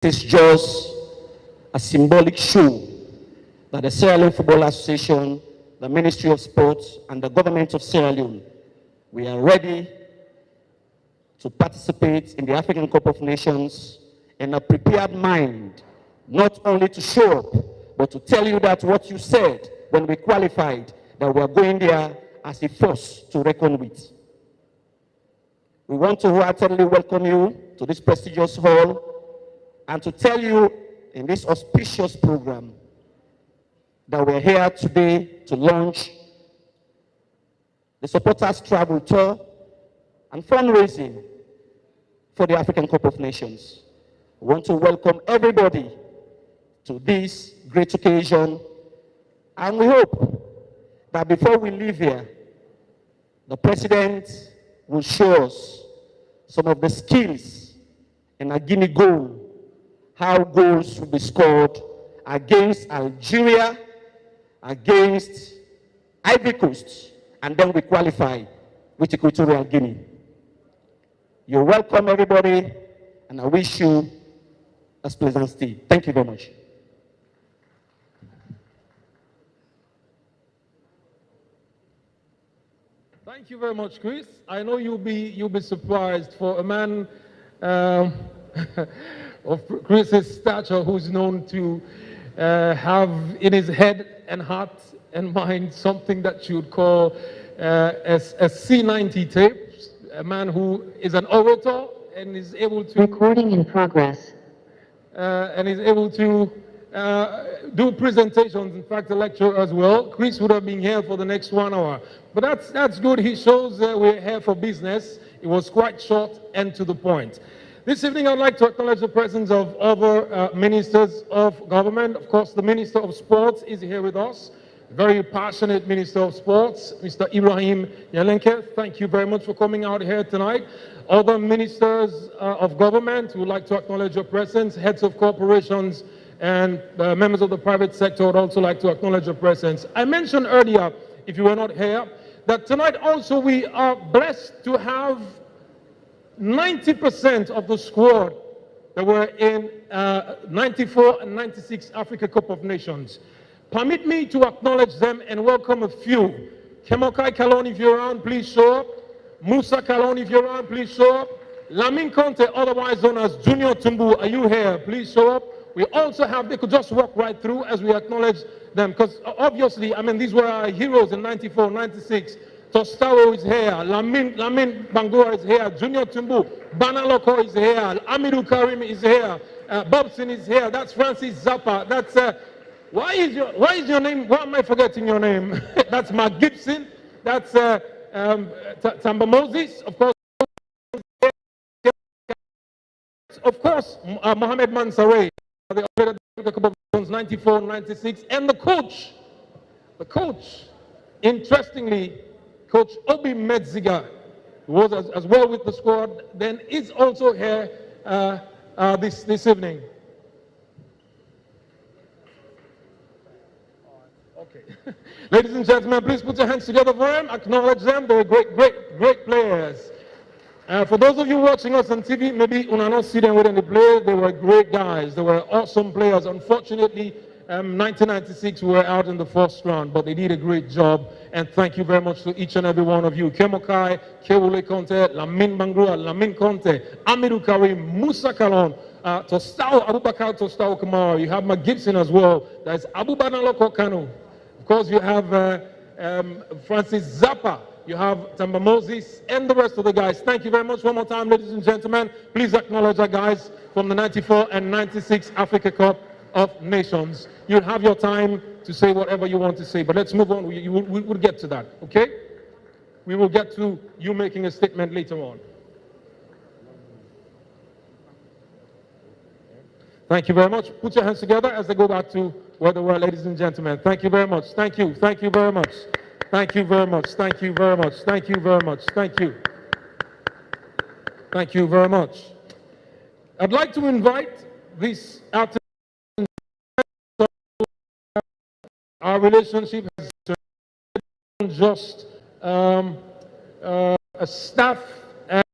It's just a symbolic show that the Sierra Leone Football Association, the Ministry of Sports, and the government of Sierra Leone, we are ready to participate in the African Cup of Nations in a prepared mind, not only to show up, but to tell you that what you said when we qualified, that we are going there as a force to reckon with. We want to heartily welcome you to this prestigious hall and to tell you in this auspicious program that we're here today to launch the Supporters Travel Tour and fundraising for the African Cup of Nations. We want to welcome everybody to this great occasion, and we hope that before we leave here, the President will show us some of the skills in a Guinea goal, how goals will be scored against Algeria, against Ivory Coast, and then we qualify with Equatorial Guinea. You're welcome, everybody, and I wish you a pleasant stay. Thank you very much. Thank you very much, Chris. I know you'll be surprised for a man of Chris's stature, who's known to have in his head and heart and mind something that you would call a C90 tape. A man who is an orator and is able to... Recording in progress. And is able to do presentations, in fact, a lecture as well. Chris would have been here for the next 1 hour. But that's good. He shows we're here for business. It was quite short and to the point. This evening, I'd like to acknowledge the presence of other ministers of government. Of course, the Minister of Sports is here with us. Very passionate Minister of Sports, Mr. Ibrahim Yalenke. Thank you very much for coming out here tonight. Other ministers of government who would like to acknowledge your presence, heads of corporations and members of the private sector would also like to acknowledge your presence. I mentioned earlier, if you were not here, that tonight also we are blessed to have 90% of the squad that were in 94 and 96 Africa Cup of Nations. Permit me to acknowledge them and welcome a few. Kemokai Kalon, if you're around, please show up. Musa Kalon, if you're around, please show up. Lamin Conte, otherwise known as Junior Tumbu, are you here? Please show up. We also have, they could just walk right through as we acknowledge them, because obviously, I mean, these were our heroes in 94, 96. Tostao is here, Lamin Bangura is here, Junior Tumbu, Banaloko is here, Amidou Karim is here, Bobson is here, that's Francis Zappa, that's, why is your name, why am I forgetting your name? That's Mark Gibson, that's Tamba Moses, of course, Mohamed Mansaray, the operator of 94, 96, and the coach, interestingly, Coach Obi Medziga, who was as well with the squad, then is also here this evening. Okay. Ladies and gentlemen, please put your hands together for them, acknowledge them. They're great players. For those of you watching us on TV, maybe you not see them when they play. They were great guys. They were awesome players. Unfortunately, 1996 we were out in the first round, but they did a great job. And thank you very much to each and every one of you. Kemokai, Kewule Conte, Lamin Bangrua, Lamin Conte, Amidou Karim, Musa Kalon, Tostao, Abubakar Tostao Kamara. You have Mark Gibson as well. There's Abu Banaloko Kanu. Of course, you have Francis Zappa. You have Tamba Moses and the rest of the guys. Thank you very much one more time, ladies and gentlemen. Please acknowledge our guys from the 94 and 96 Africa Cup of Nations. You'll have your time to say whatever you want to say, but let's move on. We'll get to that, okay? We will get to you making a statement later on. Thank you very much. Put your hands together as they go back to where they were, ladies and gentlemen. Thank you very much. Thank you. Thank you very much. Thank you very much. Thank you very much. Thank you very much. Thank you. Thank you very much. I'd like to invite this out. Our relationship has just a staff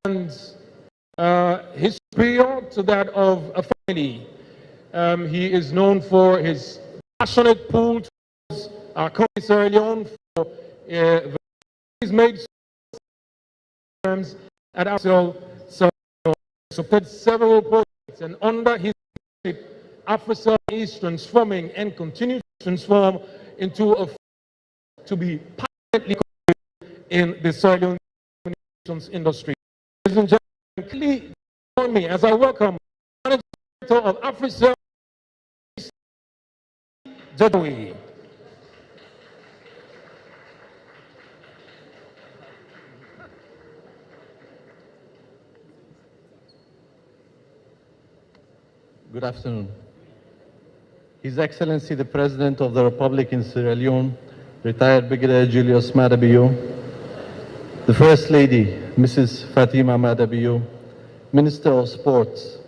and His superior to that of a family. He is known for his passionate pull towards our country, Sierra Leone, for he's made terms at Afcon, supported several projects, and under his leadership, Africell is transforming and continues to transform into a to be permanently in the Sierra Leone communications industry. Ladies and gentlemen, please join me as I welcome Managing Director of Africell, Jadwi. Good afternoon. His Excellency the President of the Republic in Sierra Leone, retired Brigadier Julius Madabiyo, the First Lady, Mrs. Fatima Madabiyo, Minister of Sports,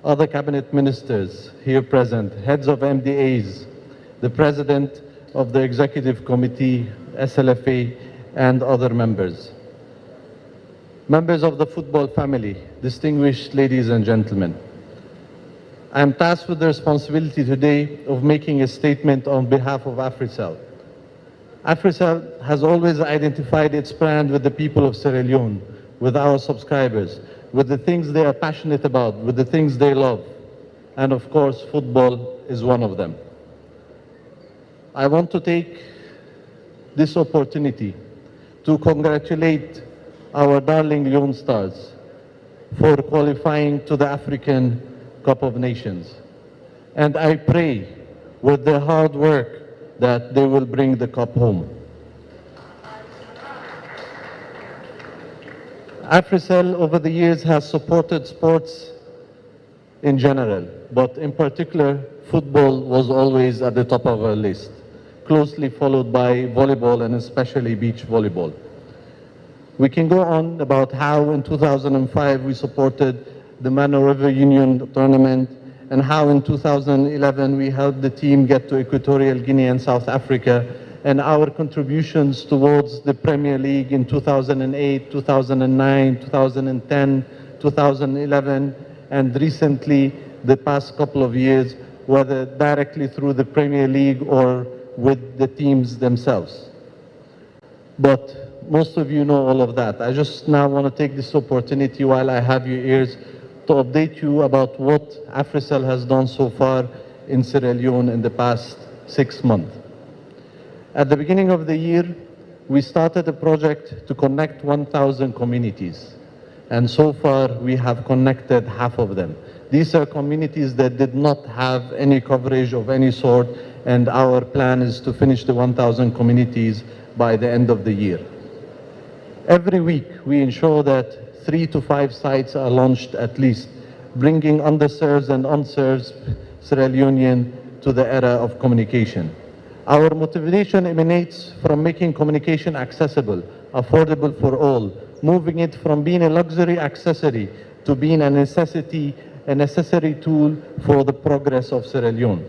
other cabinet ministers here present, heads of MDAs, the President of the Executive Committee, SLFA, and other members. Members of the football family, distinguished ladies and gentlemen. I am tasked with the responsibility today of making a statement on behalf of Africell. Africell has always identified its brand with the people of Sierra Leone, with our subscribers, with the things they are passionate about, with the things they love. And of course, football is one of them. I want to take this opportunity to congratulate our darling Leone Stars for qualifying to the African Cup of Nations. And I pray with their hard work that they will bring the cup home. Africell over the years has supported sports in general, but in particular, football was always at the top of our list, closely followed by volleyball and especially beach volleyball. We can go on about how in 2005 we supported the Mano River Union tournament, and how in 2011 we helped the team get to Equatorial Guinea and South Africa, and our contributions towards the Premier League in 2008, 2009, 2010, 2011, and recently the past couple of years, whether directly through the Premier League or with the teams themselves. But most of you know all of that. I just now want to take this opportunity while I have your ears to update you about what Africell has done so far in Sierra Leone in the past 6 months. At the beginning of the year, we started a project to connect 1,000 communities. And so far, we have connected half of them. These are communities that did not have any coverage of any sort, and our plan is to finish the 1,000 communities by the end of the year. Every week, we ensure that 3 to 5 sites are launched at least, bringing underserved and unserved Sierra Leonean to the era of communication. Our motivation emanates from making communication accessible, affordable for all, moving it from being a luxury accessory to being a necessity, a necessary tool for the progress of Sierra Leone.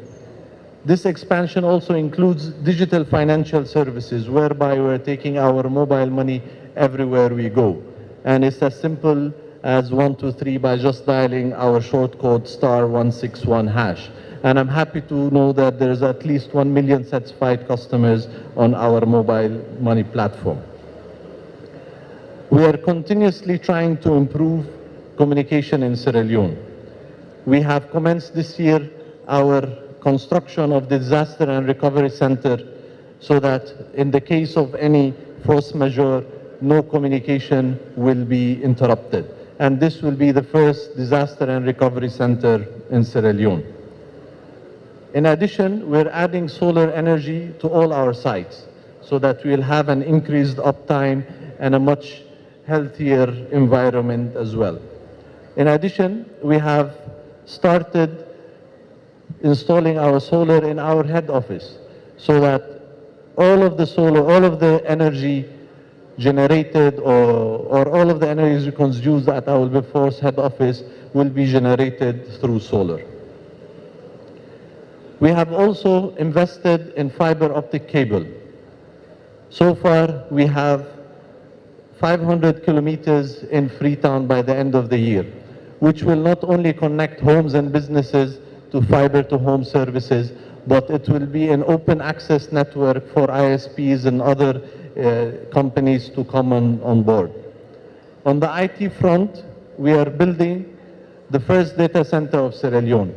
This expansion also includes digital financial services, whereby we're taking our mobile money everywhere we go. And it's as simple as 123 by just dialing our short code *161#. And I'm happy to know that there's at least 1 million satisfied customers on our mobile money platform. We are continuously trying to improve communication in Sierra Leone. We have commenced this year our construction of the Disaster and Recovery Center so that in the case of any force majeure, no communication will be interrupted. And this will be the first disaster and recovery center in Sierra Leone. In addition, we're adding solar energy to all our sites so that we'll have an increased uptime and a much healthier environment as well. In addition, we have started installing our solar in our head office so that all of the solar, all of the energy generated or all of the energy consumed at our Wilberforce head office will be generated through solar. We have also invested in fiber optic cable. So far, we have 500 kilometers in Freetown by the end of the year, which will not only connect homes and businesses to fiber to home services, but it will be an open access network for ISPs and other companies to come on board. On the IT front, we are building the first data center of Sierra Leone.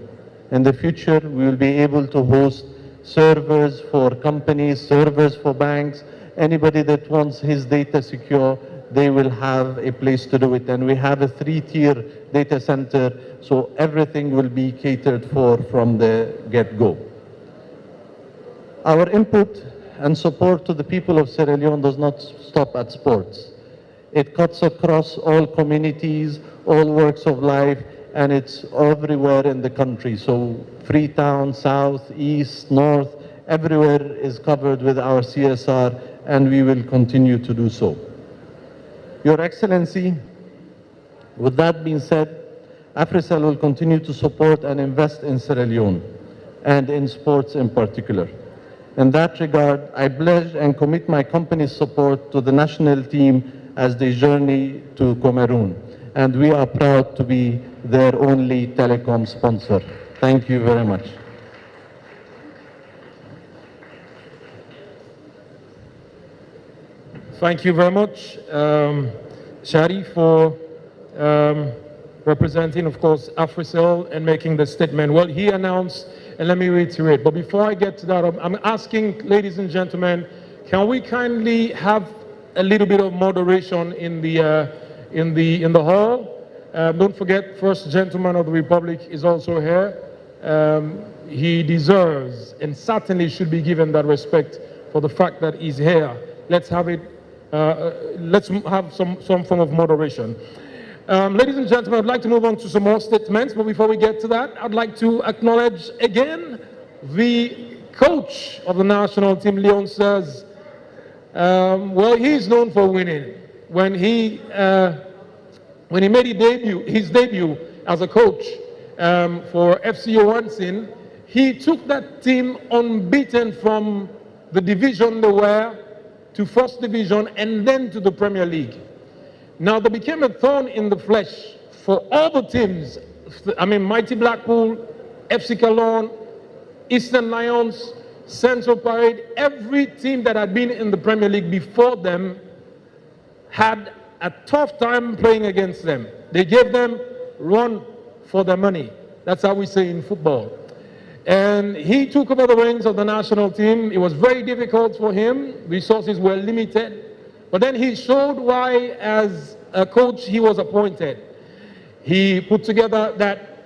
In the future, we will be able to host servers for companies, servers for banks. Anybody that wants his data secure, they will have a place to do it. And we have a 3-tier data center, so everything will be catered for from the get-go. Our input and support to the people of Sierra Leone does not stop at sports. It cuts across all communities, all walks of life, and it's everywhere in the country. So Freetown, South, East, North, everywhere is covered with our CSR, and we will continue to do so. Your Excellency, with that being said, AfriCell will continue to support and invest in Sierra Leone, and in sports in particular. In that regard, I pledge and commit my company's support to the national team as they journey to Cameroon, and we are proud to be their only telecom sponsor. Thank you very much. Thank you very much, Shadi, for representing, of course, AfriCell and making the statement. Well, he announced, and let me reiterate, but before I get to that, I'm asking, ladies and gentlemen, can we kindly have a little bit of moderation in the hall? Don't forget, First Gentleman of the Republic is also here. He deserves and certainly should be given that respect for the fact that he's here. Let's have it. Let's have some form of moderation. Ladies and gentlemen, I'd like to move on to some more statements, but before we get to that, I'd like to acknowledge again the coach of the national team, Leone says, well, he's known for winning. When he made his debut as a coach for FC Owansing, he took that team unbeaten from the division they were to First Division and then to the Premier League. Now, they became a thorn in the flesh for all the teams. I mean, Mighty Blackpool, FC Cologne, Eastern Lions, Central Parade, every team that had been in the Premier League before them had a tough time playing against them. They gave them run for their money. That's how we say in football. And he took over the reins of the national team. It was very difficult for him. Resources were limited. But then he showed why, as a coach, he was appointed. He put together that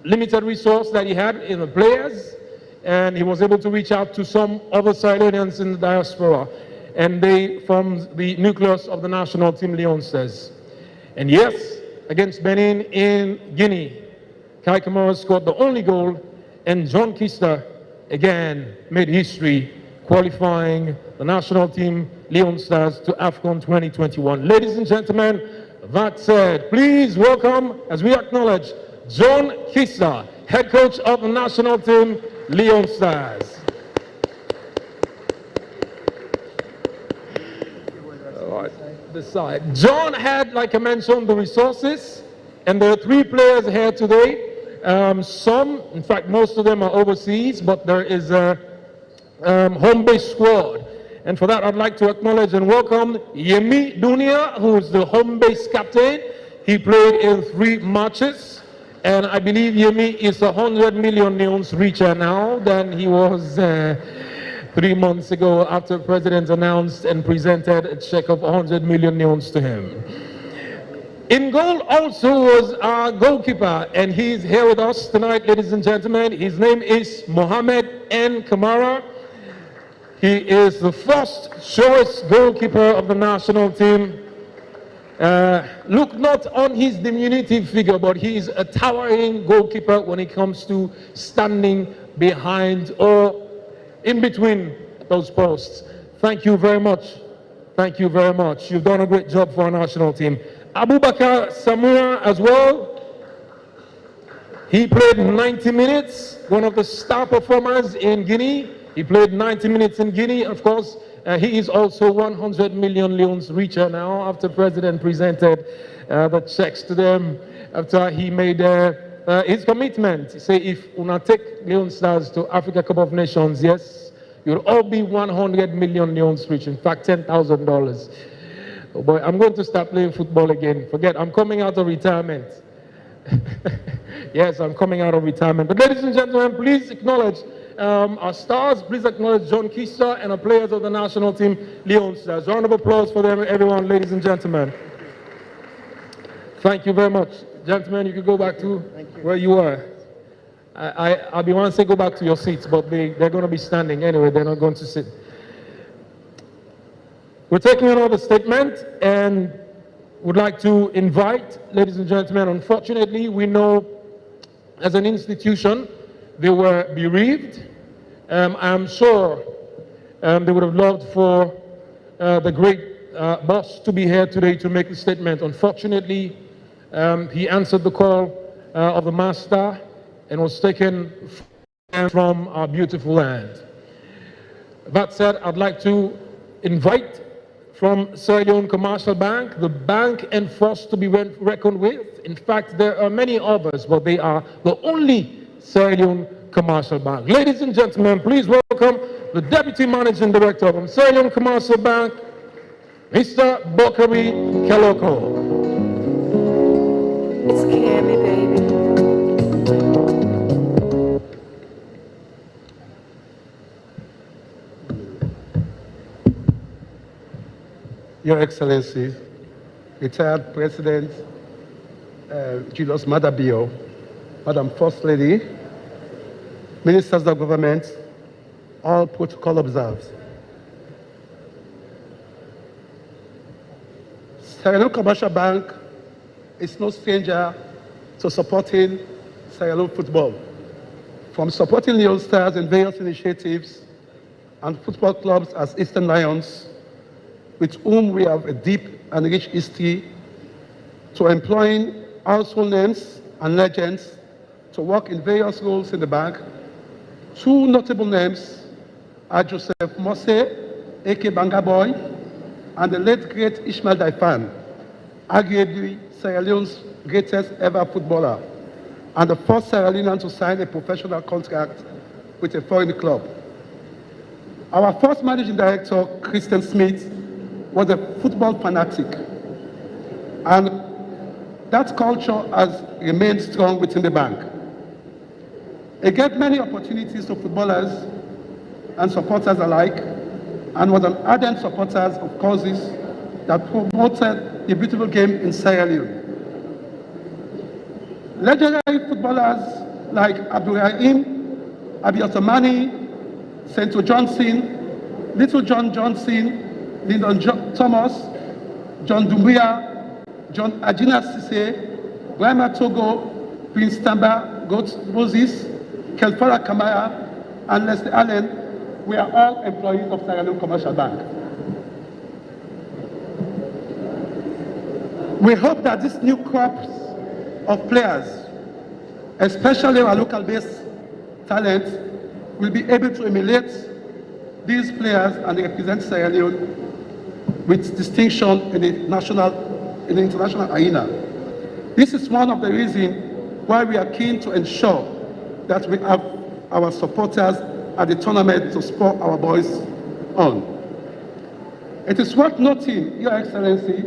limited resource that he had in the players, and he was able to reach out to some other Sierra-Leoneans in the diaspora. And they formed the nucleus of the national team, Leone says. And yes, against Benin in Guinea, Kai Kamara scored the only goal, and John Kista again made history, qualifying the national team, Leone Stars, to Afcon 2021. Ladies and gentlemen, that said, please welcome, as we acknowledge, John Kista, head coach of the national team, Leone Stars. All right, this side. John had, like I mentioned, the resources, and there are 3 players here today. Some, in fact, most of them are overseas, but there is a home-based squad. And for that, I'd like to acknowledge and welcome Yemi Dunia, who is the home-based captain. He played in 3 matches, and I believe Yemi is 100 million neons richer now than he was 3 months ago after the president announced and presented a check of 100 million neons to him. In goal also was our goalkeeper, and he's here with us tonight, ladies and gentlemen. His name is Mohamed N. Kamara. He is the first choice goalkeeper of the national team. Look not on his diminutive figure, but he is a towering goalkeeper when it comes to standing behind or in between those posts. Thank you very much. Thank you very much. You've done a great job for our national team. Abubakar Samura as well. He played 90 minutes, one of the star performers in Guinea. He played 90 minutes in Guinea, of course, He is also 100 million leones richer now after President presented the checks to them after he made his commitment. He said, if una take Leone Stars to Africa Cup of Nations, yes, you'll all be 100 million leones rich. In fact, $10,000. Oh boy, I'm going to start playing football again. Forget, I'm coming out of retirement. Yes, I'm coming out of retirement. But ladies and gentlemen, please acknowledge our stars. Please acknowledge John Kista and our players of the national team, Leone Stars. Round of applause for them, everyone, ladies and gentlemen. Thank you very much. Gentlemen, you can go back to where you were. I'll be one say go back to your seats, but they're going to be standing anyway. They're not going to sit. We're taking another statement and would like to invite, ladies and gentlemen, unfortunately, we know as an institution, they were bereaved. I'm sure they would have loved for the great boss to be here today to make the statement. Unfortunately, he answered the call of the master and was taken from our beautiful land. That said, I'd like to invite from Sierra Leone Commercial Bank, the bank and force to be reckoned with. In fact, there are many others, but they are the only Sierra Leone Commercial Bank. Ladies and gentlemen, please welcome the Deputy Managing Director from Sierra Leone Commercial Bank, Mr. Bokari Keloko. It's Cammy, baby. Your Excellency, retired President Julius Madabio, Madam First Lady, Ministers of Government, all protocol observed. Sierra Leone Commercial Bank is no stranger to supporting Sierra Leone football. From supporting Leone Stars in various initiatives and football clubs as Eastern Lions, with whom we have a deep and rich history, to employing household names and legends to work in various roles in the bank. Two notable names are Joseph Mose, aka Banga Boy, and the late great Ishmael Daifan, arguably Sierra Leone's greatest ever footballer, and the first Sierra Leonean to sign a professional contract with a foreign club. Our first managing director, Christian Smith, was a football fanatic, and that culture has remained strong within the bank. He gave many opportunities to footballers and supporters alike, and was an ardent supporter of causes that promoted the beautiful game in Sierra Leone. Legendary footballers like Abdurrahim, Abiyatomani, Sento Johnson, Little John Johnson, Lyndon Thomas, John Dumbuya, John Ajina Sise, Brahma Togo, Prince Tamba, Goat Moses, Kelfara Kamara, and Leslie Allen were all employees of Sierra Leone Commercial Bank. We hope that this new crop of players, especially our local-based talent, will be able to emulate these players and represent Sierra Leone with distinction in the international arena. This is one of the reasons why we are keen to ensure that we have our supporters at the tournament to spur our boys on. It is worth noting, Your Excellency,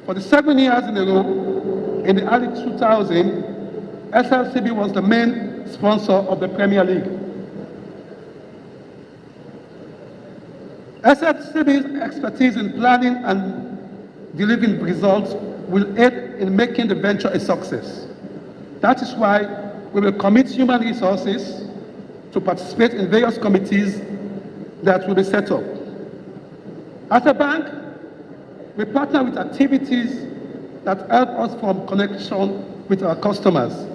for the 7 years in a row, in the early 2000s, SLCB was the main sponsor of the Premier League. SLCB's expertise in planning and delivering results will aid in making the venture a success. That is why we will commit human resources to participate in various committees that will be set up. As a bank, we partner with activities that help us form connection with our customers,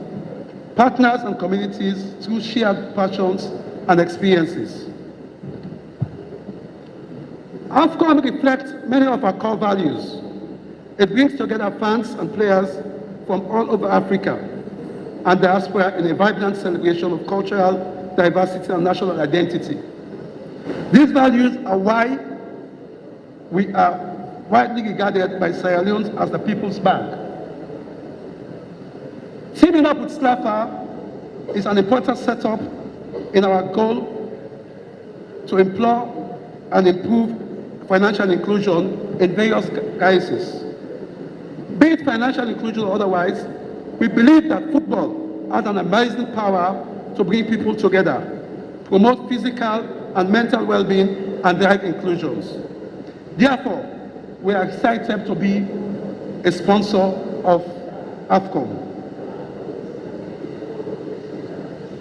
partners and communities through shared passions and experiences. Afcon reflects many of our core values. It brings together fans and players from all over Africa and diaspora in a vibrant celebration of cultural diversity and national identity. These values are why we are widely regarded by Sierra Leone as the People's Bank. Teaming up with SLAFA is an important setup in our goal to implore and improve financial inclusion in various guises. Be it financial inclusion or otherwise, we believe that football has an amazing power to bring people together, promote physical and mental well-being, and drive inclusions. Therefore, we are excited to be a sponsor of Afcon.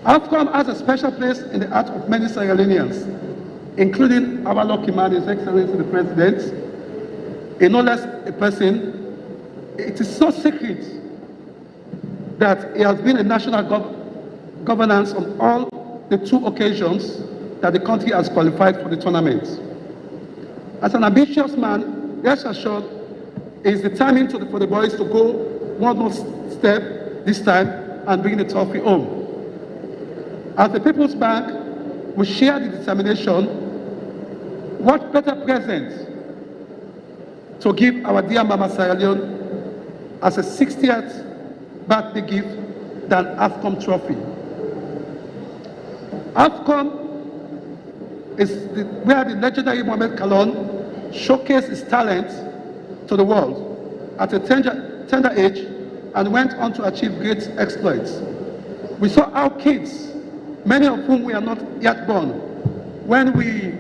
Afcon has a special place in the heart of many Sierra Leoneans, including our lucky man, His Excellency the President, a no less a person. It is so sacred that he has been a national governance on all the 2 occasions that the country has qualified for the tournament. As an ambitious man, rest assured, he is determined for the boys to go one more step this time and bring the trophy home. As the People's Bank, we share the determination. What better present to give our dear Mama Sierra Leone as a 60th birthday gift than Afcon trophy. Afcon is where the legendary Mohamed Kalon showcased his talent to the world at a tender age and went on to achieve great exploits. We saw our kids, many of whom we are not yet born, when we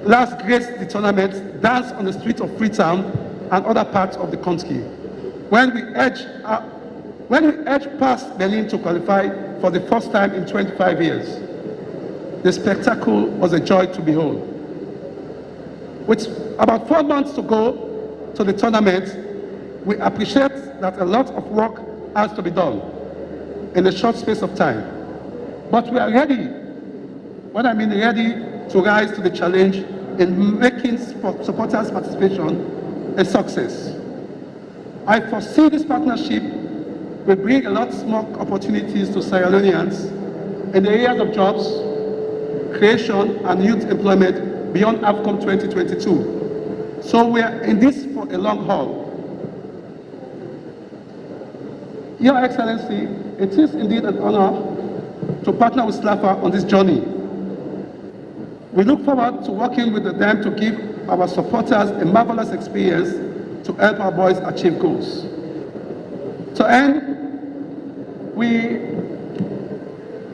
last graced the tournament, dance on the streets of Freetown and other parts of the country. When we edged past Berlin to qualify for the first time in 25 years, the spectacle was a joy to behold. With about 4 months to go to the tournament, we appreciate that a lot of work has to be done in a short space of time. But we are ready, when I mean ready, to rise to the challenge in making supporters' participation a success. I foresee this partnership will bring a lot more opportunities to Sierra Leoneans in the areas of jobs, creation, and youth employment beyond Afcon 2022. So we are in this for a long haul. Your Excellency, it is indeed an honor to partner with SLAFA on this journey. We look forward to working with them to give our supporters a marvelous experience to help our boys achieve goals. To end, we,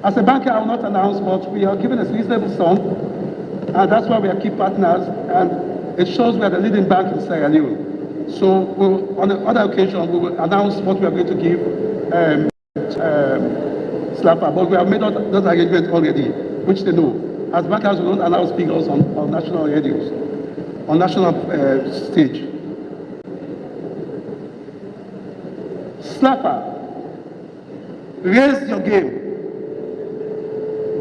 as a banker, I will not announce, but we are given a reasonable sum, and that's why we are key partners, and it shows we are the leading bank in Sierra Leone. So on the other occasion, we will announce what we are going to give SLAFA, but we have made those arrangements already, which they know. As bankers, we don't announce figures on national radios, on national stage. SLAFA, raise your game.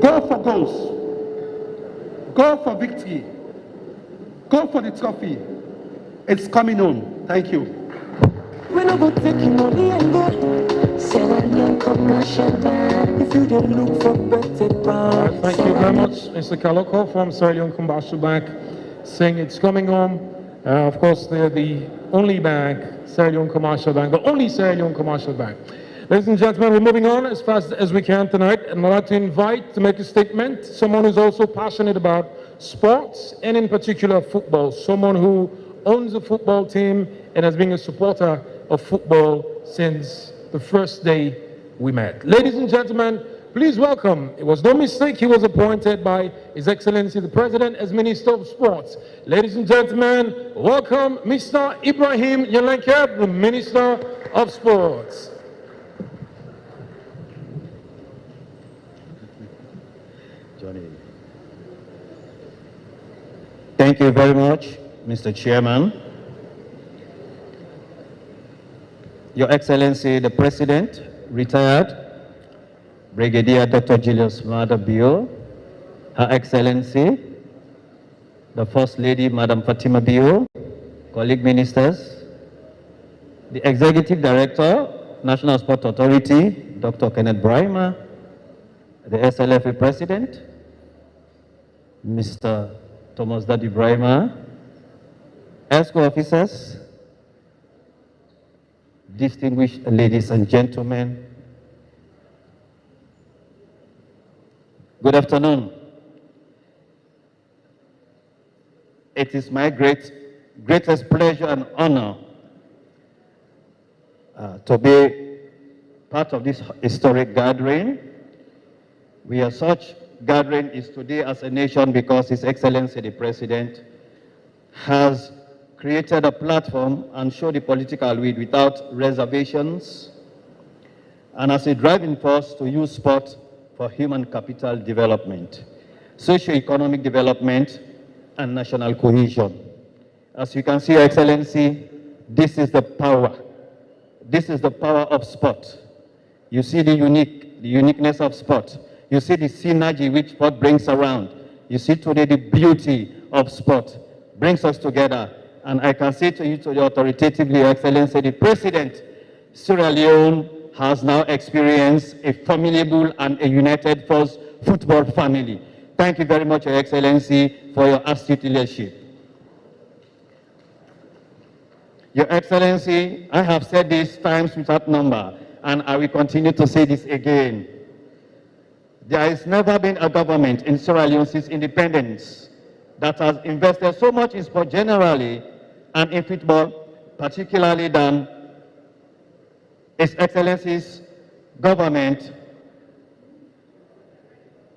Go for goals. Go for victory. Go for the trophy. It's coming home. Thank you. When I go taking money and go, Sierra Leone commercial bank. If you don't look for better bank. Thank you very much, Mr. Kaloko from Sierra Leone Commercial Bank, saying it's coming home. Of course, they're the only bank, Sierra Leone Commercial Bank, the only Sierra Leone Commercial Bank. Ladies and gentlemen, we're moving on as fast as we can tonight, and I'd like to invite to make a statement someone who's also passionate about sports, and in particular football, someone who owns a football team and has been a supporter of football since the first day we met. Ladies and gentlemen, please welcome, it was no mistake, he was appointed by His Excellency the President as Minister of Sports. Ladies and gentlemen, welcome Mr. Ibrahim Yalenke, the Minister of Sports. Johnny. Thank you very much, Mr. Chairman. Your Excellency the President, retired Brigadier Dr. Julius Maada Bio, Her Excellency the First Lady Madam Fatima Bio, colleague ministers, the Executive Director, National Sport Authority, Dr. Kenneth Brima, the SLFA President, Mr. Thomas Dadi Brahima, ESCO officers, distinguished ladies and gentlemen, good afternoon. It is my greatest pleasure and honor to be part of this historic gathering. We are such gathering is today as a nation because His Excellency the President has created a platform and showed the political will without reservations and as a driving force to use sport for human capital development, socio-economic development, and national cohesion. As you can see, Your Excellency, this is the power. This is the power of sport. You see the uniqueness of sport. You see the synergy which sport brings around. You see today the beauty of sport brings us together. And I can say to you today authoritatively, Your Excellency, the President, Sierra Leone has now experienced a formidable and a united force football family. Thank you very much, Your Excellency, for your astute leadership. Your Excellency, I have said this times without number, and I will continue to say this again. There has never been a government in Sierra Leone since independence that has invested so much in sport generally and in football particularly than His Excellency's government.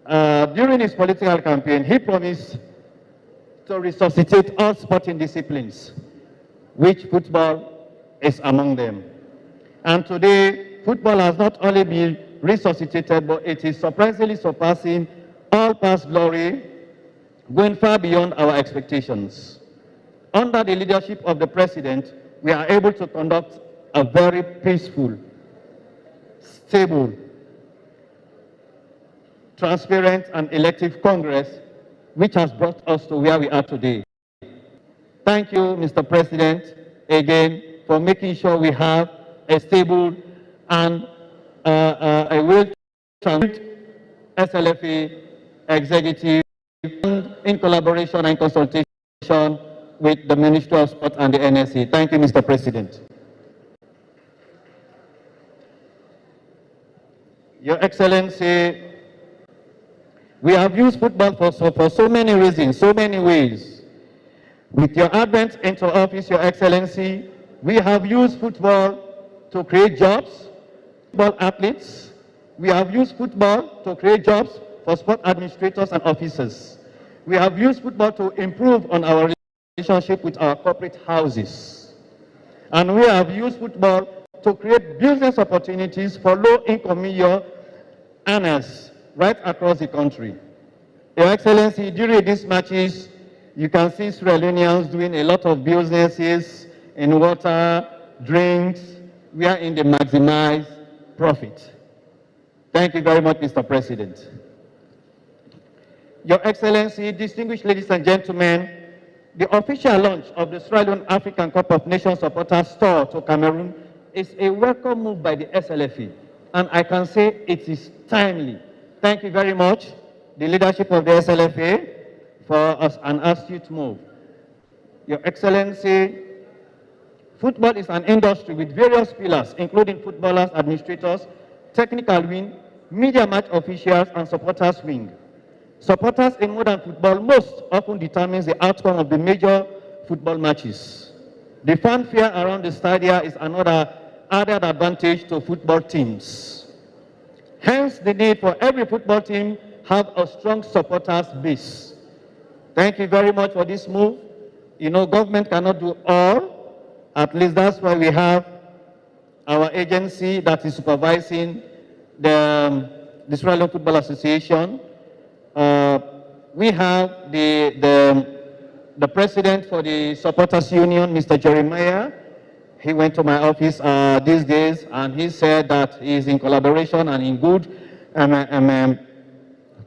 During his political campaign, he promised to resuscitate all sporting disciplines, which football is among them. And today, football has not only been resuscitated, but it is surprisingly surpassing all past glory, going far beyond our expectations. Under the leadership of the President, we are able to conduct a very peaceful, stable, transparent, and elective Congress, which has brought us to where we are today. Thank you, Mr. President, again, for making sure we have a stable and a well-trained SLFA executive in collaboration and consultation with the Ministry of Sport and the NSC. Thank you, Mr. President. Your Excellency, we have used football for so many reasons, so many ways. With your advent into office, Your Excellency, we have used football to create jobs, football athletes. We have used football to create jobs for sport administrators and officers. We have used football to improve on our relationship with our corporate houses. And we have used football to create business opportunities for low-income million earners right across the country. Your Excellency, during these matches, you can see Sierra Leoneans doing a lot of businesses in water, drinks, wherein they maximize profit. Thank you very much, Mr. President. Your Excellency, distinguished ladies and gentlemen, the official launch of the Sierra Leone African Cup of Nations Supporters Tour to Cameroon is a welcome move by the SLFA, and I can say it is timely. Thank you very much, the leadership of the SLFA, for an astute move. Your Excellency, football is an industry with various pillars, including footballers, administrators, technical wing, media match officials, and supporters wing. Supporters in modern football most often determines the outcome of the major football matches. The fanfare around the stadia is another added advantage to football teams. Hence, the need for every football team have a strong supporters base. Thank you very much for this move. You know, government cannot do all. At least that's why we have our agency that is supervising the Sierra Leone Football Association. We have the president for the Supporters Union, Mr. Jeremiah. He went to my office these days, and he said that he is in collaboration and in good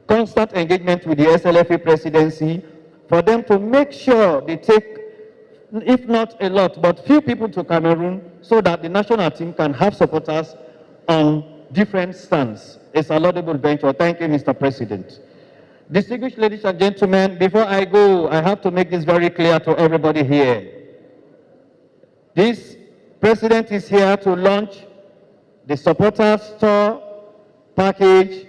constant engagement with the SLFA presidency for them to make sure they take, if not a lot, but few people to Cameroon so that the national team can have supporters on different stands. It's a laudable venture. Thank you, Mr. President. Distinguished ladies and gentlemen, before I go, I have to make this very clear to everybody here. This president is here to launch the supporters store package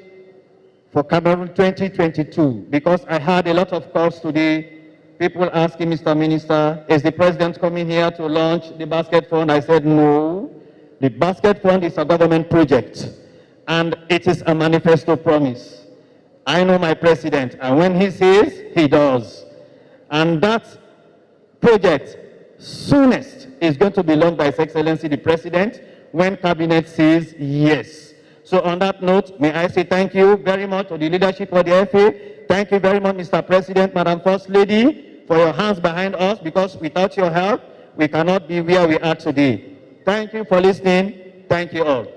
for Cameroon 2022, because I had a lot of calls today, people asking, Mr. Minister, is the president coming here to launch the basket fund? I said, no. The basket fund is a government project, and it is a manifesto promise. I know my president, and when he says, he does. And that project, soonest, is going to be launched by His Excellency the President when Cabinet says yes. So on that note, may I say thank you very much to the leadership of the FA. Thank you very much, Mr. President, Madam First Lady, for your hands behind us, because without your help, we cannot be where we are today. Thank you for listening. Thank you all.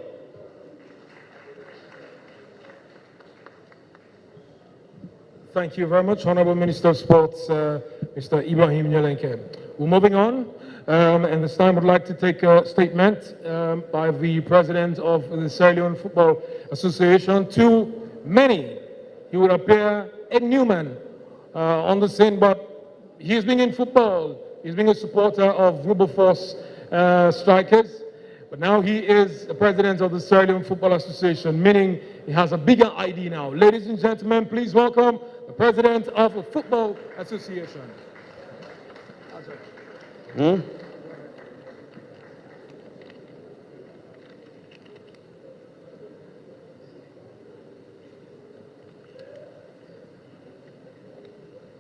Thank you very much, Honorable Minister of Sports, Mr. Ibrahim Nyelenke. We're moving on, and this time I'd like to take a statement by the President of the Sierra Leone Football Association. To many, he would appear a new man on the scene, but he's been in football. He's been a supporter of Wilberforce strikers, but now he is the President of the Sierra Leone Football Association, meaning he has a bigger ID now. Ladies and gentlemen, please welcome the President of the Football Association.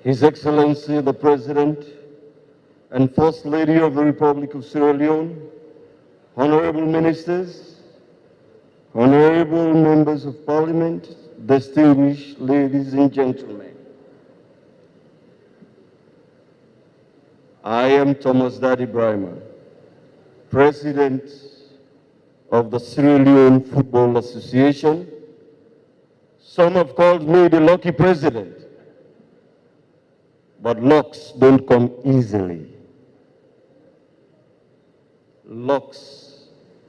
His Excellency the President and First Lady of the Republic of Sierra Leone, honorable ministers, honorable members of Parliament, distinguished ladies and gentlemen. I am Thomas Daddy Brima, President of the Sierra Leone Football Association. Some have called me the lucky president, but lucks don't come easily. Lucks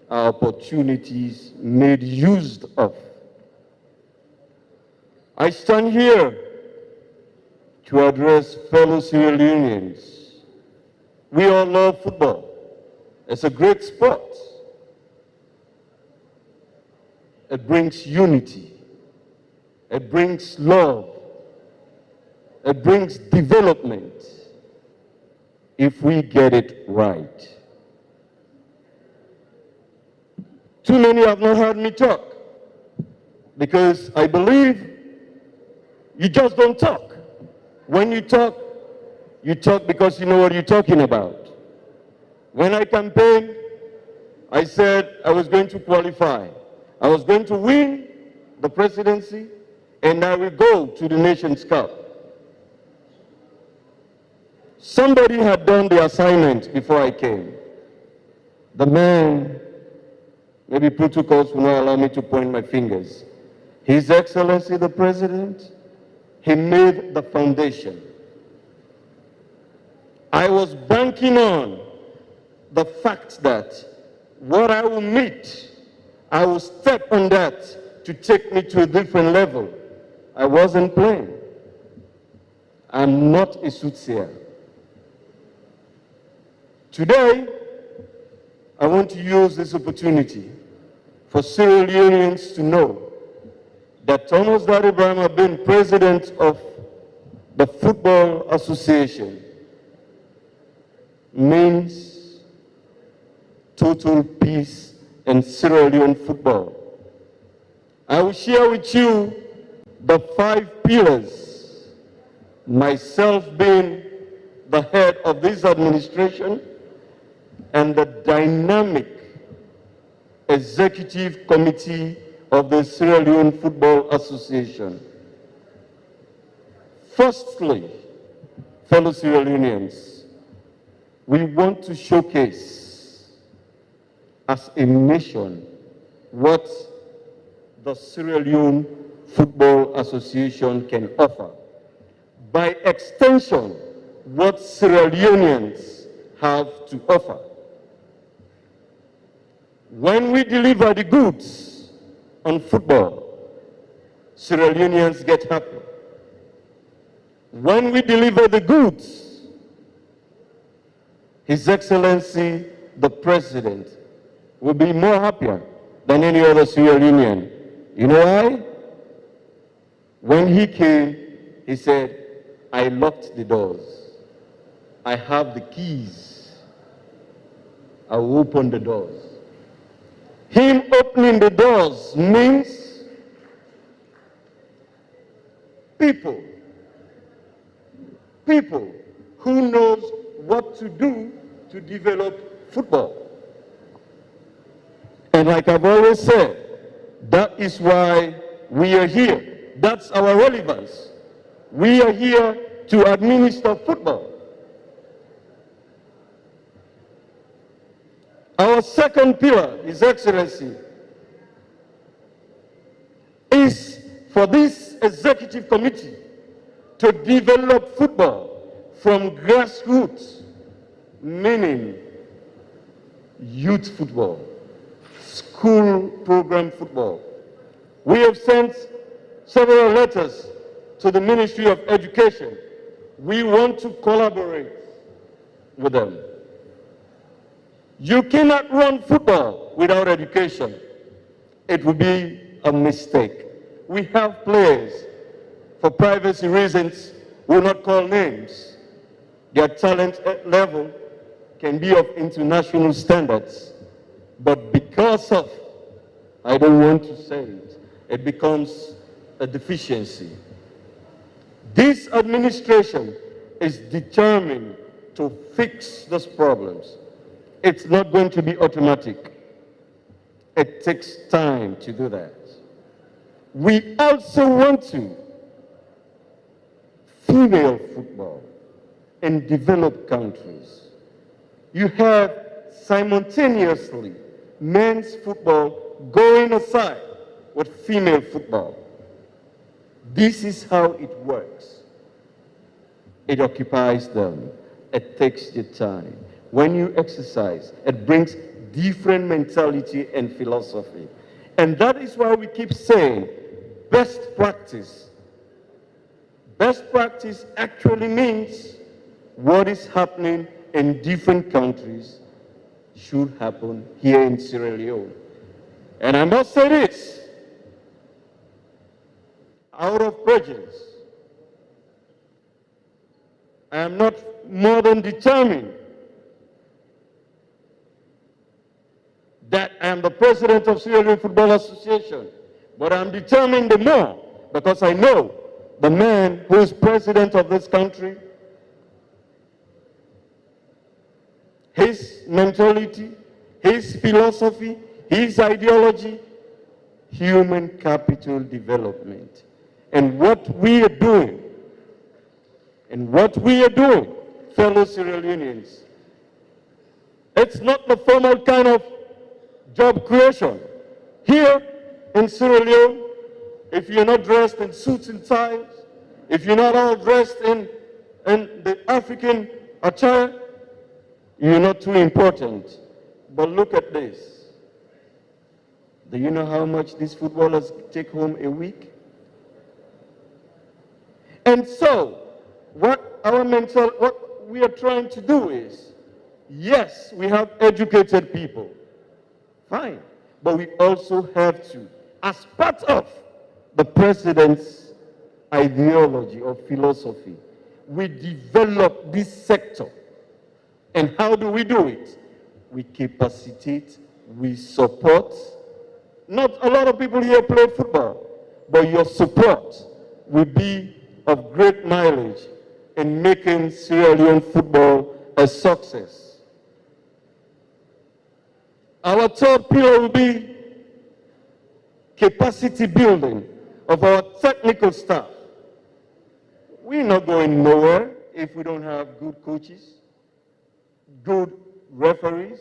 are opportunities made use of. I stand here to address fellow Sierra Leoneans. We all love football. It's a great sport. It brings unity. It brings love. It brings development if we get it right. Too many have not heard me talk, because I believe you just don't talk. When you talk because you know what you're talking about. When I campaigned, I said I was going to qualify. I was going to win the presidency, and I will go to the Nations Cup. Somebody had done the assignment before I came. The man, maybe protocols will not allow me to point my fingers. His Excellency the President, he made the foundation. I was banking on the fact that what I will meet, I will step on that to take me to a different level. I wasn't playing. I'm not a soothsayer. Today, I want to use this opportunity for Sierra Leoneans to know that Thomas Daddy Brima, being president of the Football Association, means total peace in Sierra Leone football. I will share with you the 5 pillars, myself being the head of this administration, and the dynamic executive committee of the Sierra Leone Football Association. Firstly, fellow Sierra Leoneans, we want to showcase as a nation what the Sierra Leone Football Association can offer. By extension, what Sierra Leoneans have to offer. When we deliver the goods on football, Sierra Leoneans get happy. When we deliver the goods, His Excellency, the President, will be more happier than any other Sierra Leonean. You know why? When he came, he said, I locked the doors. I have the keys. I will open the doors. Him opening the doors means people who knows what to do to develop football. And like I've always said, that is why we are here. That's our relevance. We are here to administer football. Our second pillar, His Excellency, is for this executive committee to develop football from grassroots, meaning youth football, school program football. We have sent several letters to the Ministry of Education. We want to collaborate with them. You cannot run football without education. It would be a mistake. We have players, for privacy reasons, will not call names. Their talent level can be of international standards. But because of, I don't want to say it, it becomes a deficiency. This administration is determined to fix those problems. It's not going to be automatic. It takes time to do that. We also want to female football in developed countries. You have simultaneously men's football going aside with female football. This is how it works. It occupies them. It takes the time. When you exercise, it brings different mentality and philosophy. And that is why we keep saying best practice. Best practice actually means what is happening in different countries should happen here in Sierra Leone. And I must say this, out of prejudice, I am not more than determined that I am the president of Sierra Leone Football Association, but I'm determined the more because I know the man who is president of this country, his mentality, his philosophy, his ideology, human capital development. And what we are doing, fellow Sierra Leoneans, it's not the formal kind of job creation. Here in Sierra Leone, if you're not dressed in suits and ties, if you're not all dressed in the African attire, you're not too important. But look at this. Do you know how much these footballers take home a week? And so, what we are trying to do is, yes, we have educated people. Fine. But we also have to, as part of the president's ideology or philosophy, we develop this sector. And how do we do it? We capacitate, we support. Not a lot of people here play football, but your support will be of great mileage in making Sierra Leone football a success. Our third pillar will be capacity building of our technical staff. We're not going nowhere if we don't have good coaches, good referees.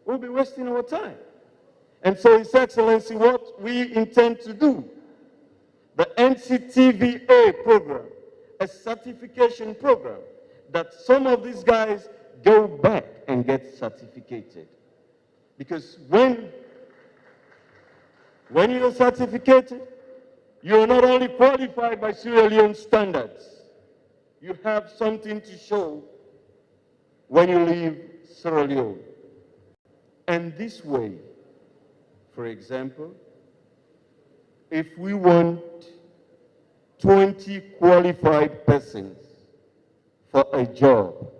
We'll be wasting our time. And so, His Excellency, what we intend to do, the NCTVA program, a certification program, that some of these guys go back and get certificated. Because when you're certificated, you're not only qualified by Sierra Leone standards, you have something to show when you leave Sierra Leone. And this way, for example, if we want 20 qualified persons for a job,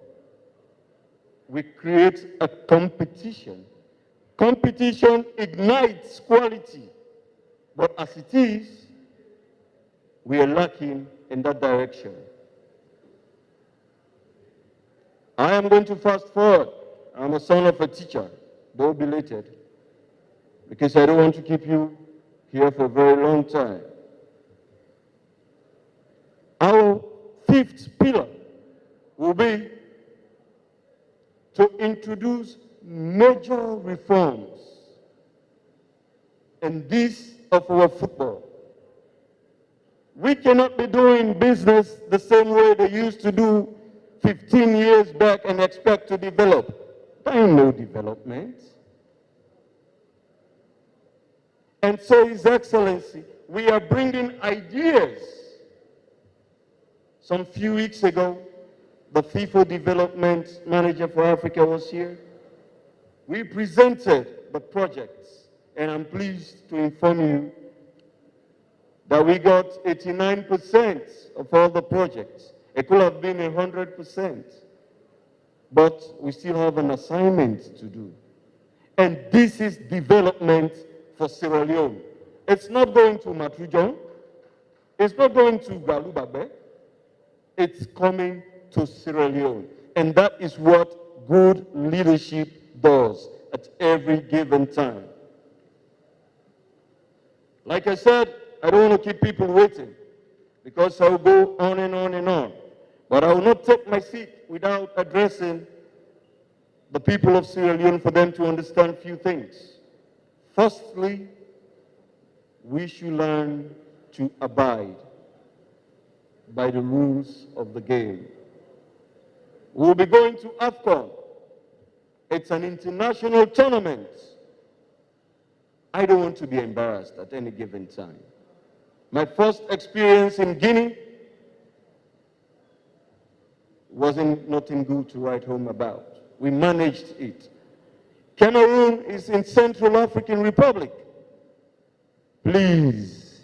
we create a competition. Competition ignites quality, but as it is, we are lacking in that direction. I am going to fast forward. I'm a son of a teacher, though belated, because I don't want to keep you here for a very long time. Our fifth pillar will be to introduce major reforms in this of our football. We cannot be doing business the same way they used to do 15 years back and expect to develop. There ain't no development. And so, His Excellency, we are bringing ideas. Some few weeks ago, the FIFA development manager for Africa was here. We presented the projects, and I'm pleased to inform you that we got 89% of all the projects. It could have been 100%, but we still have an assignment to do. And this is development for Sierra Leone. It's not going to Matrujon. It's not going to Galubabe. It's coming to Sierra Leone. And that is what good leadership does at every given time. Like I said, I don't want to keep people waiting because I'll go on and on and on. But I will not take my seat without addressing the people of Sierra Leone for them to understand a few things. Firstly, we should learn to abide by the rules of the game. We'll be going to Afcon. It's an international tournament. I don't want to be embarrassed at any given time. My first experience in Guinea wasn't nothing good to write home about. We managed it. Cameroon is in Central African Republic. Please,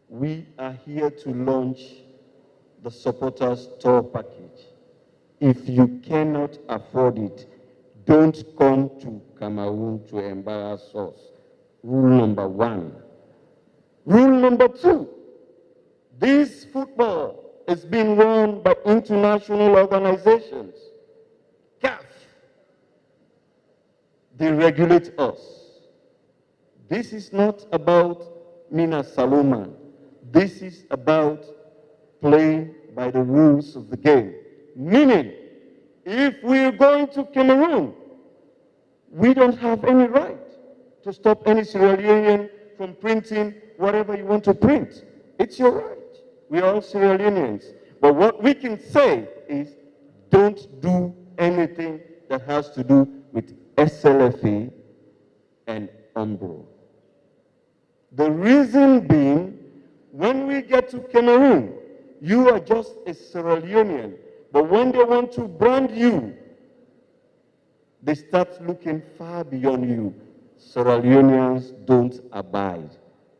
we are here to launch the supporters tour package. If you cannot afford it, don't come to Cameroon to embarrass us. Rule number one. Rule number two, this football is being run by international organizations. CAF, they regulate us. This is not about Mina Salomon. This is about playing by the rules of the game. Meaning, if we're going to Cameroon, we don't have any right to stop any Sierra Leonean from printing whatever you want to print. It's your right. We are all Sierra Leoneans. But what we can say is, don't do anything that has to do with SLFA and Umbro. The reason being, when we get to Cameroon, you are just a Sierra Leonean. But when they want to brand you, they start looking far beyond you. Sierra Leoneans don't abide.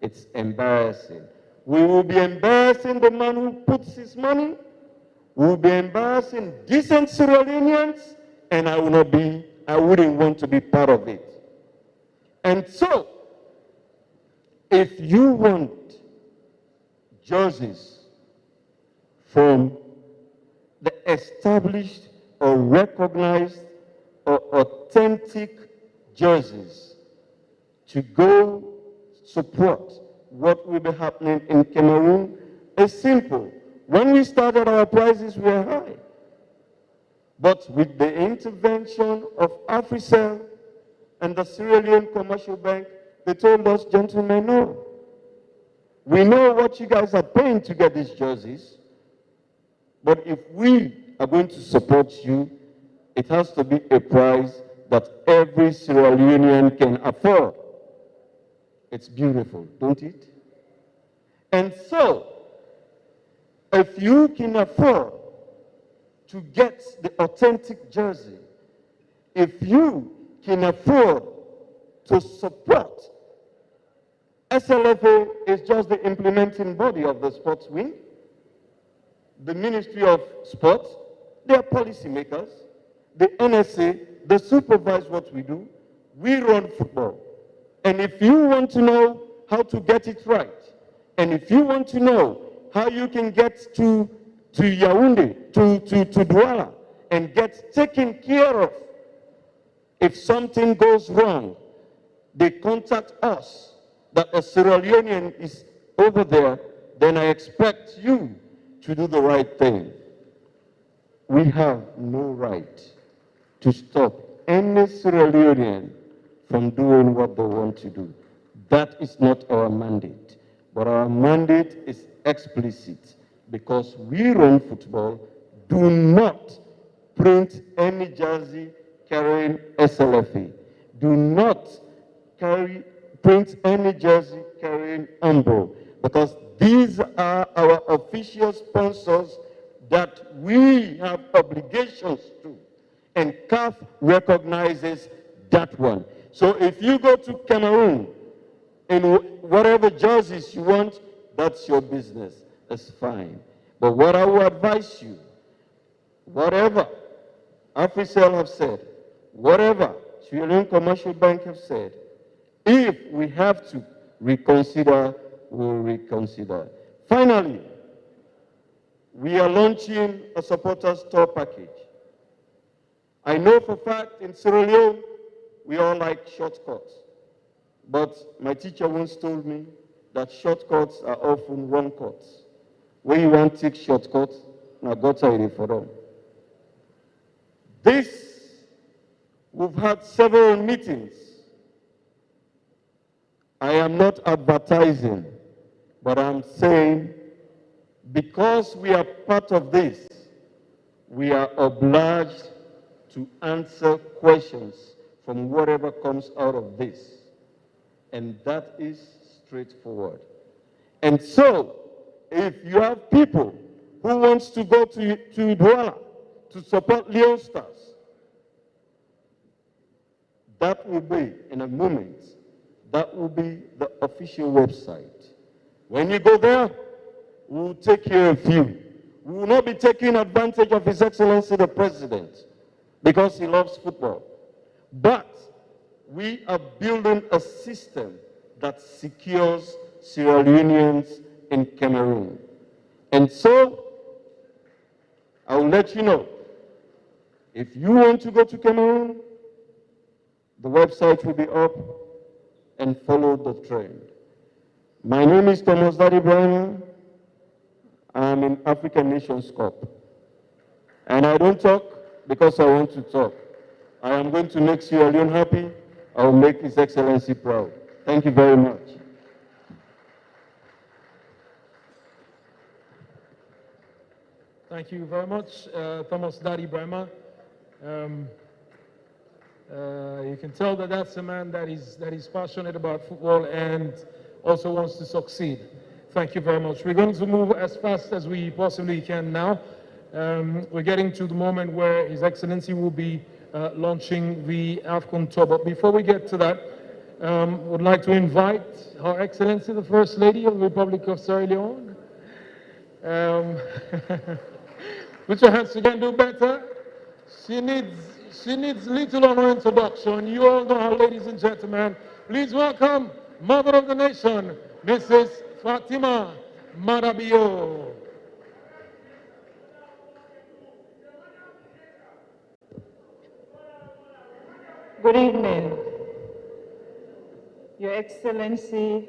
It's embarrassing. We will be embarrassing the man who puts his money. We will be embarrassing decent Sierra Leoneans, and I wouldn't want to be part of it. And so, if you want jerseys from the established or recognized or authentic jerseys to go support what will be happening in Cameroon, is simple. When we started, our prices were high. But with the intervention of Africell and the Sierra Leone Commercial Bank, they told us, gentlemen, no. We know what you guys are paying to get these jerseys, but if we are going to support you, it has to be a price that every Sierra Leonean can afford. It's beautiful, don't it? And so, if you can afford to get the authentic jersey, if you can afford to support, SLFA is just the implementing body of the sports wing, the Ministry of Sports, they are policymakers, the NSA, they supervise what we do, we run football. And if you want to know how to get it right, and if you want to know how you can get to Yaoundé, to Douala, and get taken care of, if something goes wrong, they contact us that a Sierra Leonean is over there, then I expect you to do the right thing. We have no right to stop any Sierra Leonean from doing what they want to do. That is not our mandate. But our mandate is explicit because we run football. Do not print any jersey carrying SLFA. Do not print any jersey carrying Umbro, because these are our official sponsors that we have obligations to, and CAF recognizes that one. So if you go to Cameroon in whatever jerseys you want, that's your business, that's fine. But what I would advise you, whatever Africell have said, whatever Sierra Leone Commercial Bank have said, if we have to reconsider, we'll reconsider. Finally, we are launching a supporters tour package. I know for a fact in Sierra Leone, we all like shortcuts. But my teacher once told me that shortcuts are often wrong cuts. When you want to take shortcuts, now go to for them. We've had several meetings. I am not advertising, but I'm saying because we are part of this, we are obliged to answer questions from whatever comes out of this. And that is straightforward. And so, if you have people who wants to go to Douala to support Leone Stars, that will be, in a moment, that will be the official website. When you go there, we will take care of you. We will not be taking advantage of His Excellency the President because he loves football. But we are building a system that secures Sierra Leoneans in Cameroon. And so, I will let you know, if you want to go to Cameroon, the website will be up, and follow the trend. My name is Thomas Daddy Brown. I'm in African Nations Cup. And I don't talk because I want to talk. I am going to make Sierra Leone happy. I will make His Excellency proud. Thank you very much. Thank you very much, Thomas Daddy Brahma. You can tell that that's a man that is passionate about football and also wants to succeed. Thank you very much. We're going to move as fast as we possibly can now. We're getting to the moment where His Excellency will be launching the Afcon tour. But before we get to that, would like to invite Her Excellency, the First Lady of the Republic of Sierra Leone. Put your hands together, do better. She needs little or no introduction. You all know her, ladies and gentlemen. Please welcome Mother of the Nation, Mrs. Fatima Marabio. Good evening, Your Excellency,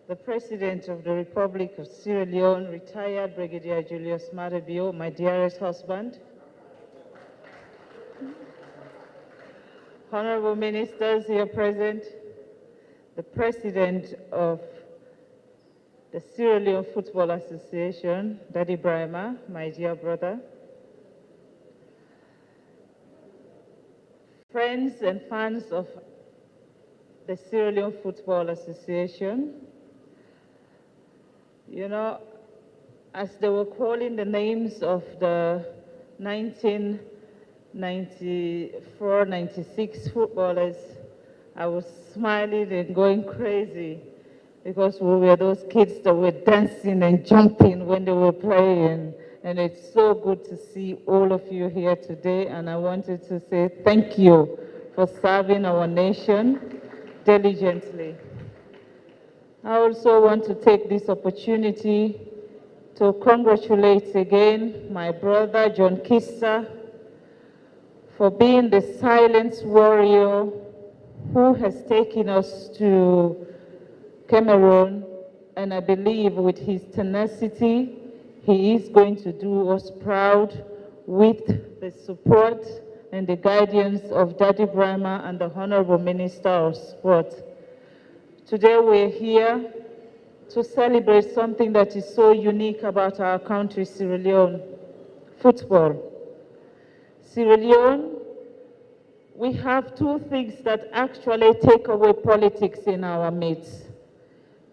the President of the Republic of Sierra Leone, retired Brigadier Julius Marabio, my dearest husband, honorable ministers here present, the President of the Sierra Leone Football Association, Daddy Brahma, my dear brother, friends and fans of the Sierra Leone Football Association. You know, as they were calling the names of the 1994-96 footballers, I was smiling and going crazy because we were those kids that were dancing and jumping when they were playing. And it's so good to see all of you here today. And I wanted to say thank you for serving our nation diligently. I also want to take this opportunity to congratulate again my brother John Kissa for being the silent warrior who has taken us to Cameroon, and I believe with his tenacity, he is going to do us proud with the support and the guidance of Daddy Brahma and the Honorable Minister of Sport. Today we're here to celebrate something that is so unique about our country, Sierra Leone, football. Sierra Leone, we have two things that actually take away politics in our midst.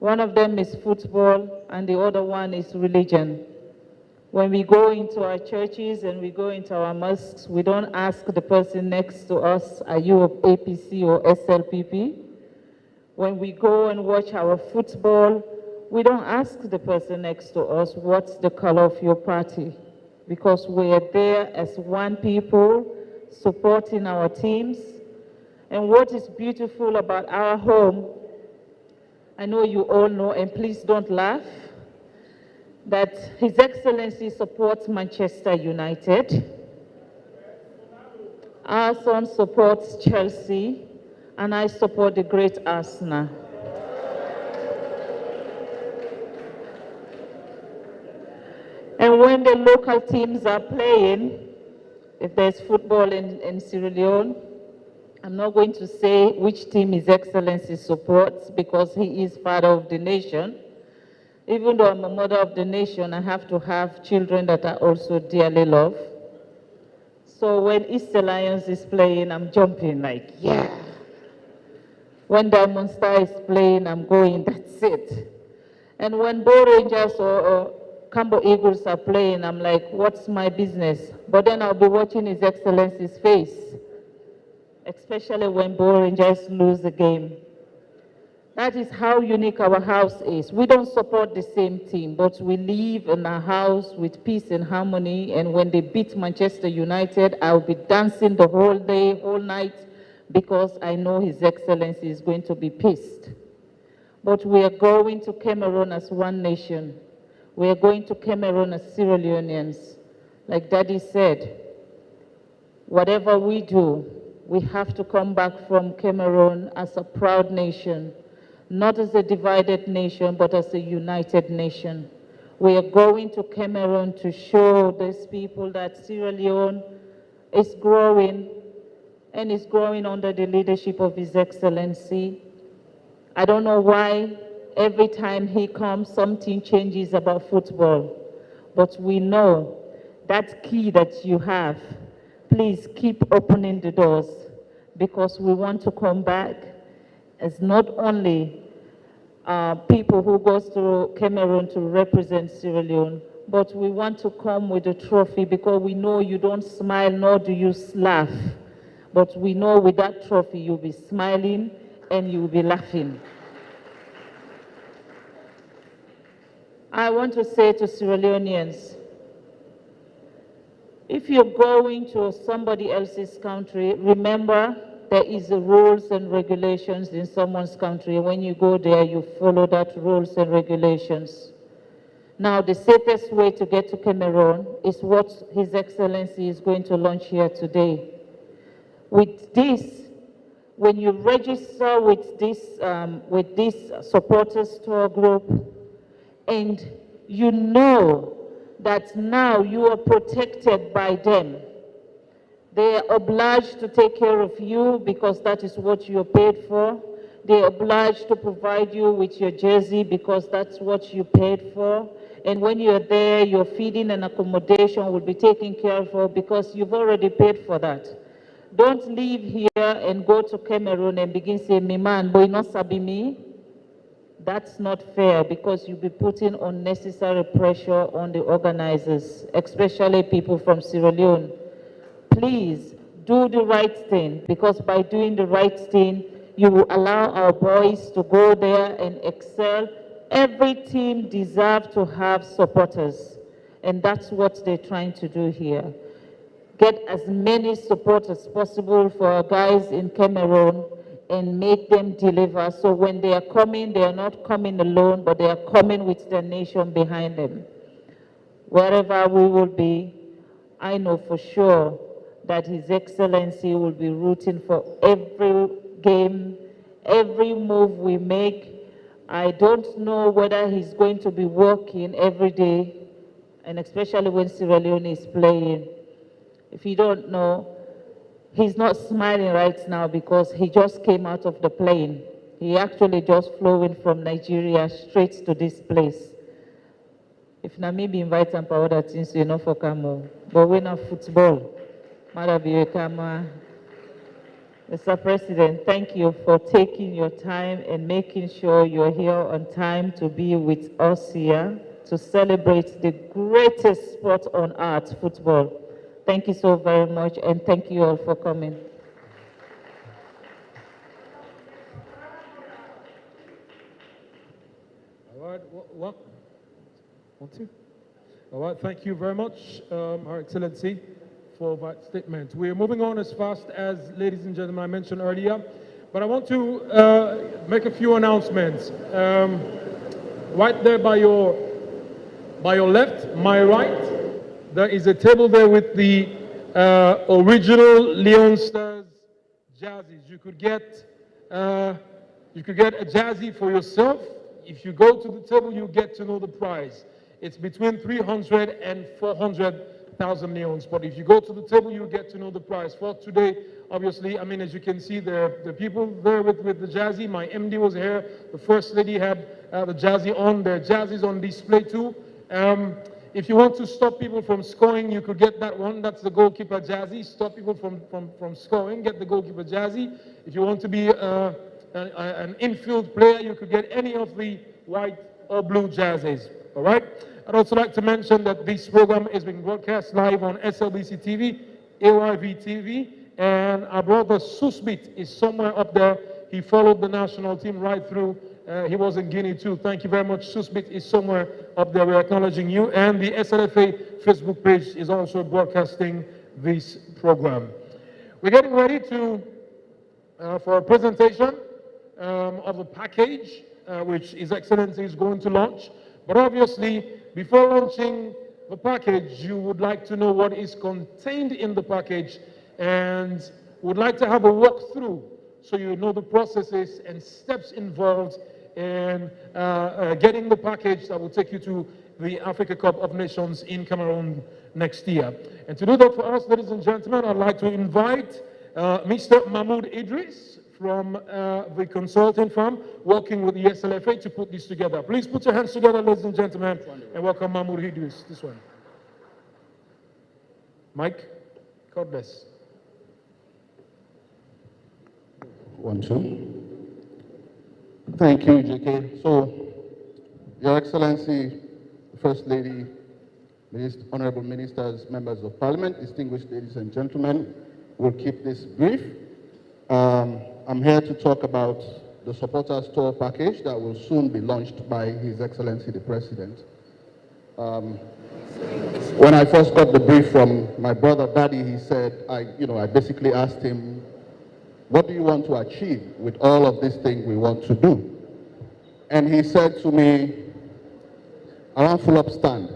One of them is football, and the other one is religion. When we go into our churches and we go into our mosques, we don't ask the person next to us, are you of APC or SLPP? When we go and watch our football, we don't ask the person next to us, what's the color of your party? Because we are there as one people, supporting our teams. And what is beautiful about our home, I know you all know, and please don't laugh, that His Excellency supports Manchester United. Our son supports Chelsea, and I support the great Arsenal. And when the local teams are playing, if there's football in Sierra Leone, I'm not going to say which team His Excellency supports because he is father of the nation. Even though I'm a mother of the nation, I have to have children that I also dearly love. So when Easter Lions is playing, I'm jumping like, yeah. When Diamond Star is playing, I'm going, that's it. And when Bo Rangers or Cambo Eagles are playing, I'm like, what's my business? But then I'll be watching His Excellency's face, especially when Bo Rangers lose the game. That is how unique our house is. We don't support the same team, but we live in a house with peace and harmony, and when they beat Manchester United, I'll be dancing the whole day, whole night, because I know His Excellency is going to be pissed. But we are going to Cameroon as one nation. We are going to Cameroon as Sierra Leoneans. Like Daddy said, whatever we do, we have to come back from Cameroon as a proud nation, not as a divided nation, but as a united nation. We are going to Cameroon to show these people that Sierra Leone is growing, and is growing under the leadership of His Excellency. I don't know why every time he comes, something changes about football. But we know that key that you have, please keep opening the doors, because we want to come back as not only people who goes to Cameroon to represent Sierra Leone, but we want to come with a trophy, because we know you don't smile nor do you laugh. But we know with that trophy you'll be smiling and you'll be laughing. I want to say to Sierra Leoneans, if you're going to somebody else's country, remember there is rules and regulations in someone's country. When you go there, you follow that rules and regulations. Now, the safest way to get to Cameroon is what His Excellency is going to launch here today. With this, when you register with this supporters tour group, and you know that now you are protected by them, they are obliged to take care of you because that is what you're paid for. They are obliged to provide you with your jersey because that's what you paid for. And when you're there, your feeding and accommodation will be taken care of because you've already paid for that. Don't leave here and go to Cameroon and begin saying, "Me man, boy, not sabi me." That's not fair because you'll be putting unnecessary pressure on the organizers, especially people from Sierra Leone. Please do the right thing, because by doing the right thing, you will allow our boys to go there and excel. Every team deserves to have supporters, and that's what they're trying to do here. Get as many support as possible for our guys in Cameroon and make them deliver. So when they are coming, they are not coming alone, but they are coming with their nation behind them. Wherever we will be, I know for sure that His Excellency will be rooting for every game, every move we make. I don't know whether he's going to be working every day, and especially when Sierra Leone is playing. If you don't know, he's not smiling right now because he just came out of the plane. He actually just flew in from Nigeria straight to this place. If Namibia invites him for other things, you know, for Kamo. But we're not football. Mr. President, thank you for taking your time and making sure you're here on time to be with us here to celebrate the greatest sport on earth, football. Thank you so very much, and thank you all for coming. All right, one, two. All right, thank you very much, Her Excellency, for that statement. We're moving on as fast as, ladies and gentlemen, I mentioned earlier, but I want to make a few announcements. Right there by your left, my right, there is a table there with the original Leone Stars jerseys. You could get a jersey for yourself. If you go to the table, you get to know the price. It's between 300 and 400,000 Leones. But if you go to the table, you get to know the price. For today, obviously, I mean, as you can see, the people there with the jersey. My MD was here. The First Lady had the jersey on. Their jerseys on display too. If you want to stop people from scoring, you could get that one. That's the goalkeeper jersey. Stop people from scoring, get the goalkeeper jersey. If you want to be an infield player, you could get any of the white or blue jerseys. All right? I'd also like to mention that this program is being broadcast live on SLBC TV, AYV TV, and our brother Susbit is somewhere up there. He followed the national team right through. He was in Guinea too. Thank you very much. Susbit is somewhere up there. We're acknowledging you. And the SLFA Facebook page is also broadcasting this program. We're getting ready for a presentation of the package, which His Excellency is going to launch. But obviously, before launching the package, you would like to know what is contained in the package and would like to have a walkthrough so you know the processes and steps involved in getting the package that will take you to the Africa Cup of Nations in Cameroon next year. And to do that for us, ladies and gentlemen, I'd like to invite Mr. Mahmoud Idris from the consulting firm working with the SLFA to put this together. Please put your hands together, ladies and gentlemen, and welcome Mahmoud Idris. This one. Mike, God bless. 1, 2. Thank you, JK. So, Your Excellency, First Lady, Honorable Ministers, Members of Parliament, distinguished ladies and gentlemen, we'll keep this brief. I'm here to talk about the supporters tour package that will soon be launched by His Excellency the President. When I first got the brief from my brother Daddy, he said, I basically asked him, what do you want to achieve with all of these things we want to do? And he said to me, I want full up stand.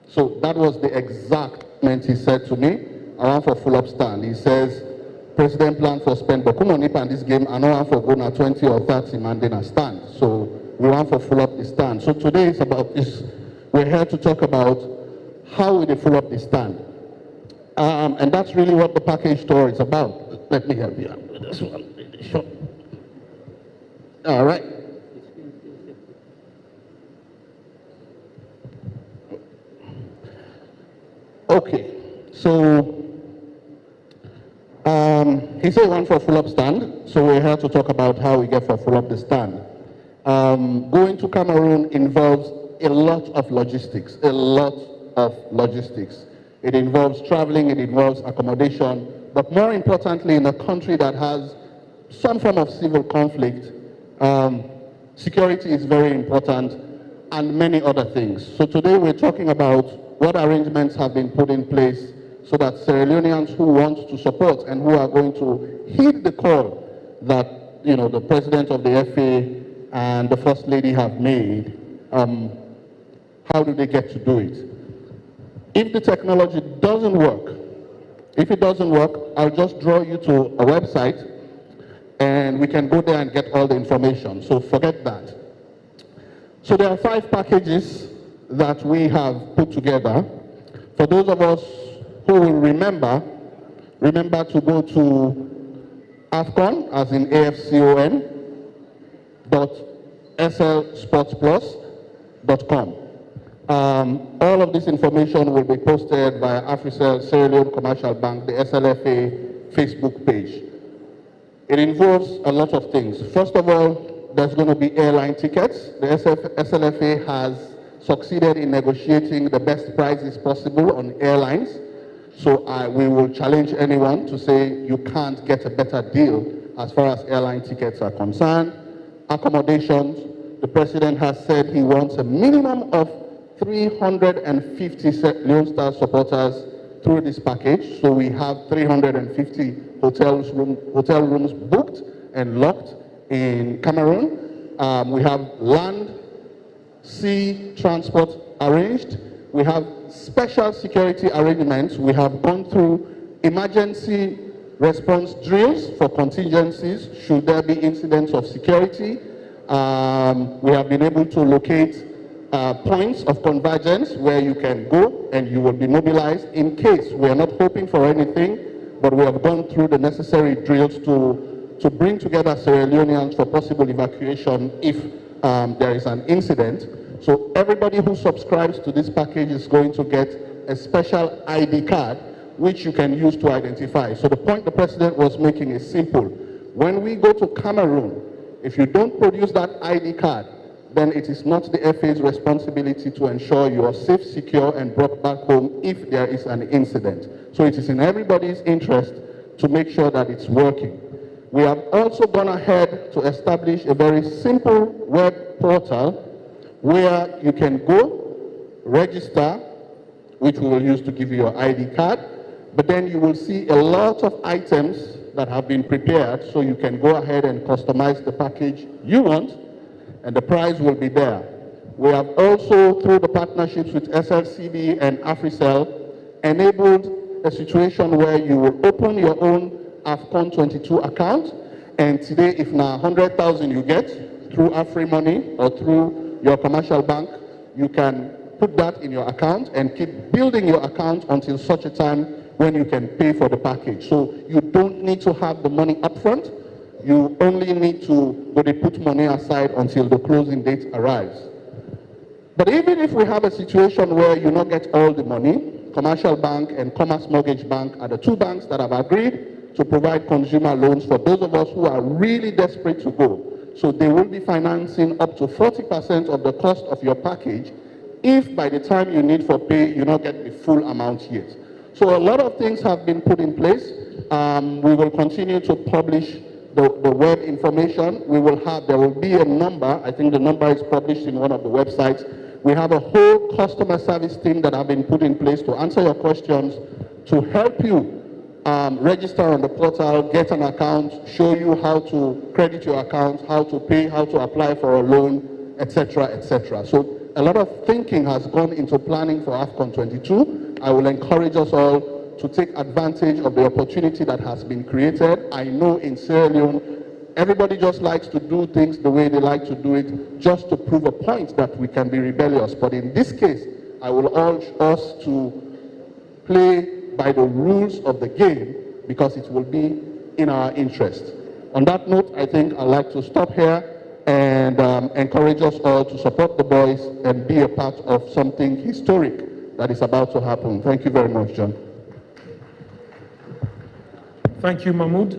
So that was the exact moment he said to me, I want for full up stand. He says, President plan for spend but come on in this game, I don't want for go na 20 or 30 man then a stand. So we want for full up the stand. So today is about this. We're here to talk about how we full up the stand. And that's really what the package tour is about. Let me help you out with this one. Sure. All right. Okay. So he said one for full up stand. So we're here to talk about how we get for full up the stand. Going to Cameroon involves a lot of logistics, a lot of logistics. It involves traveling, it involves accommodation, but more importantly, in a country that has some form of civil conflict, security is very important, and many other things. So today we're talking about what arrangements have been put in place so that Sierra Leoneans who want to support and who are going to heed the call that the president of the FA and the First Lady have made, how do they get to do it? If the technology doesn't work, if it doesn't work, I'll just draw you to a website and we can go there and get all the information. So forget that. So there are 5 packages that we have put together. For those of us who will remember to go to Afcon, as in afcon.slsportsplus.com. All of this information will be posted via Africell, Sierra Leone Commercial Bank, the SLFA Facebook page. It involves a lot of things. First of all, there's going to be airline tickets. The SLFA has succeeded in negotiating the best prices possible on airlines. So we will challenge anyone to say you can't get a better deal as far as airline tickets are concerned. Accommodations, the president has said he wants a minimum of 350 Leone Stars supporters through this package. So we have 350 hotel rooms booked and locked in Cameroon. We have land, sea transport arranged. We have special security arrangements. We have gone through emergency response drills for contingencies should there be incidents of security. We have been able to locate points of convergence where you can go and you will be mobilized in case. We are not hoping for anything, but we have gone through the necessary drills to bring together Sierra Leoneans for possible evacuation if there is an incident. So everybody who subscribes to this package is going to get a special ID card which you can use to identify. So the point the president was making is simple. When we go to Cameroon, if you don't produce that ID card, then it is not the FA's responsibility to ensure you are safe, secure, and brought back home if there is an incident. So it is in everybody's interest to make sure that it's working. We have also gone ahead to establish a very simple web portal where you can go, register, which we will use to give you your ID card, but then you will see a lot of items that have been prepared so you can go ahead and customize the package you want, and the price will be there. We have also, through the partnerships with SLCB and Africell, enabled a situation where you will open your own Afcon 22 account, and today if now 100,000 you get through AfriMoney or through your commercial bank, you can put that in your account and keep building your account until such a time when you can pay for the package. So you don't need to have the money upfront. You only need to put money aside until the closing date arrives. But even if we have a situation where you not get all the money, Commercial Bank and Commerce Mortgage Bank are the 2 banks that have agreed to provide consumer loans for those of us who are really desperate to go. So they will be financing up to 40% of the cost of your package if by the time you need for pay, you not get the full amount yet. So a lot of things have been put in place. We will continue to publish the web information. There will be a number. I think the number is published in one of the websites. We have a whole customer service team that have been put in place to answer your questions, to help you register on the portal, get an account, show you how to credit your account, how to pay, how to apply for a loan, etc., etc. So a lot of thinking has gone into planning for Afcon 22. I will encourage us all to take advantage of the opportunity that has been created. I know in Sierra Leone, everybody just likes to do things the way they like to do it, just to prove a point that we can be rebellious. But in this case, I will urge us to play by the rules of the game because it will be in our interest. On that note, I think I'd like to stop here and encourage us all to support the boys and be a part of something historic that is about to happen. Thank you very much, John. Thank you, Mahmoud.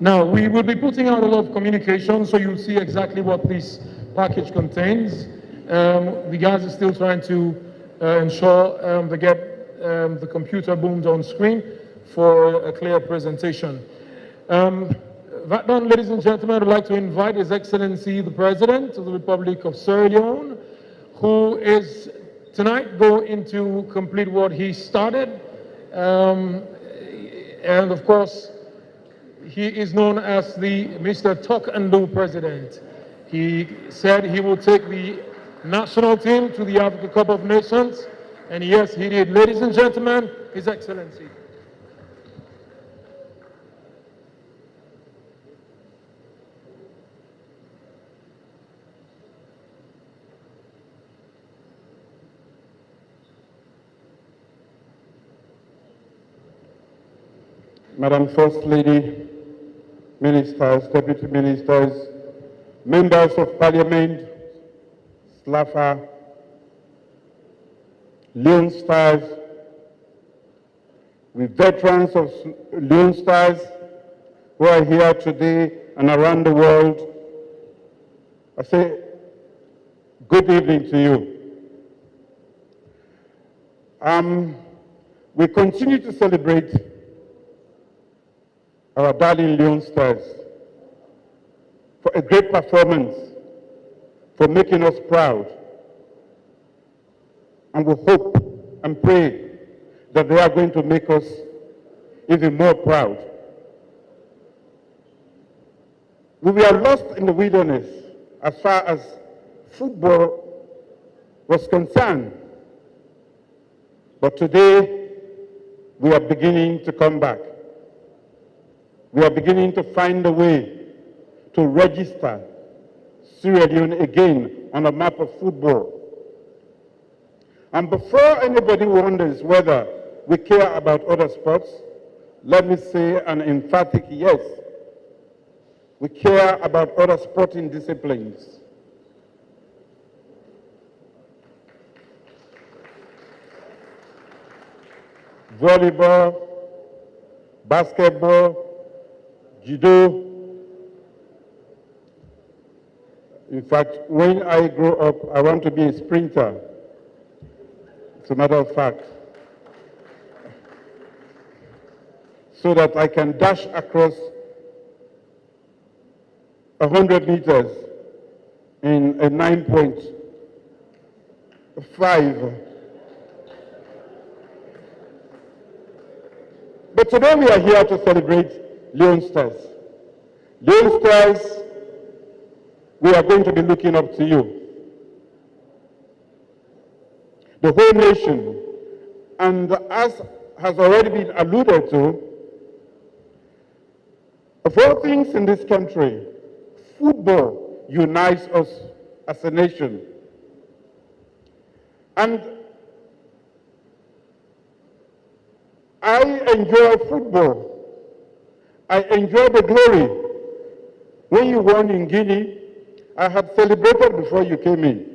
Now, we will be putting out a lot of communication, so you'll see exactly what this package contains. The guys are still trying to ensure they get the computer boomed on screen for a clear presentation. That done, ladies and gentlemen, I'd like to invite His Excellency the President of the Republic of Sierra Leone, who is tonight going to complete what he started. And of course, he is known as the Mr. Talk and Do President. He said he will take the national team to the Africa Cup of Nations, and yes, he did. Ladies and gentlemen, His Excellency. Madam First Lady, Ministers, Deputy Ministers, Members of Parliament, SLAFA, Leone Stars, with veterans of Leone Stars who are here today and around the world, I say good evening to you. We continue to celebrate our darling Leone Stars for a great performance, for making us proud. And we hope and pray that they are going to make us even more proud. We were lost in the wilderness as far as football was concerned. But today, we are beginning to come back. We are beginning to find a way to register Sierra Leone again on a map of football. And before anybody wonders whether we care about other sports, let me say an emphatic yes. We care about other sporting disciplines. Volleyball, basketball, judo. In fact, when I grow up, I want to be a sprinter. As a matter of fact. So that I can dash across 100 meters in a 9.5. But today we are here to celebrate Leone Stars. Leone Stars, we are going to be looking up to you. The whole nation, and as has already been alluded to, of all things in this country, football unites us as a nation. And I enjoy football. I enjoy the glory. When you won in Guinea, I had celebrated before you came in.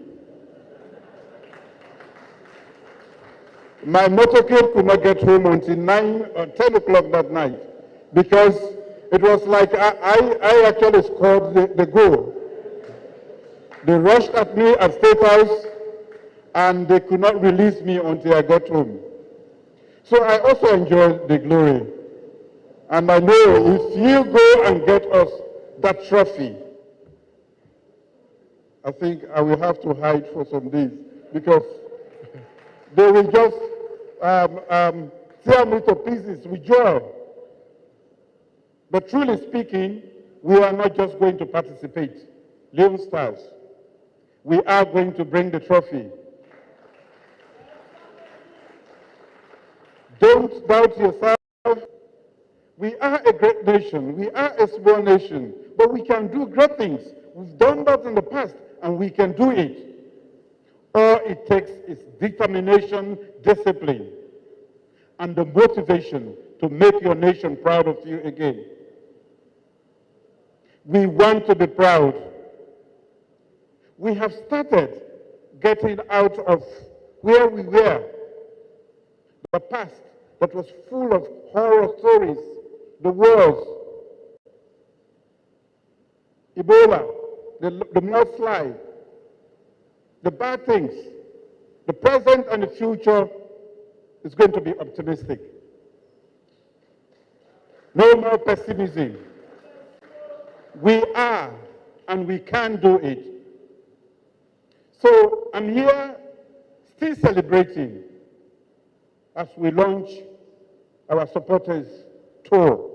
My motorcade could not get home until 9 or 10 o'clock that night because it was like I actually scored the goal. They rushed at me at State House and they could not release me until I got home. So I also enjoy the glory. And I know if you go and get us that trophy, I think I will have to hide for some days because they will just tear me to pieces with joy. But truly speaking, we are not just going to participate. Leone Stars, we are going to bring the trophy. Don't doubt yourself. We are a great nation. We are a small nation. But we can do great things. We've done that in the past, and we can do it. All it takes is determination, discipline, and the motivation to make your nation proud of you again. We want to be proud. We have started getting out of where we were. The past that was full of horror stories, the wars, Ebola, the mudslide, the bad things, the present and the future is going to be optimistic. No more pessimism. We are and we can do it. So I'm here still celebrating as we launch our supporters tour.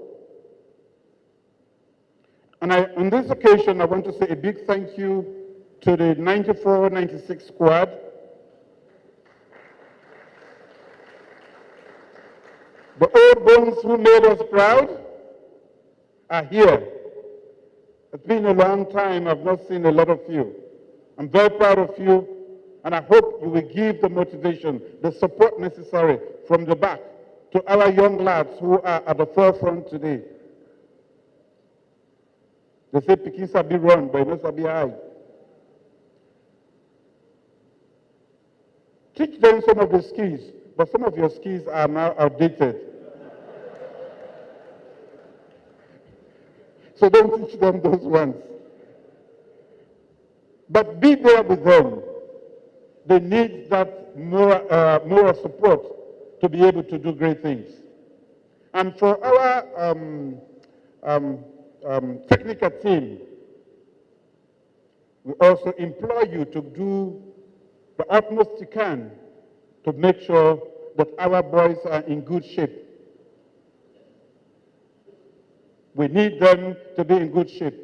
And on this occasion, I want to say a big thank you to the 94-96 squad. The old bones who made us proud are here. It's been a long time. I've not seen a lot of you. I'm very proud of you, and I hope you will give the motivation, the support necessary from the back to our young lads who are at the forefront today. They say Pikin sabi run, but no sabi hide. Teach them some of the skills, but some of your skills are now outdated. So don't teach them those ones. But be there with them. They need that more support to be able to do great things. And for our technical team, we also implore you to do the utmost you can to make sure that our boys are in good shape. We need them to be in good shape.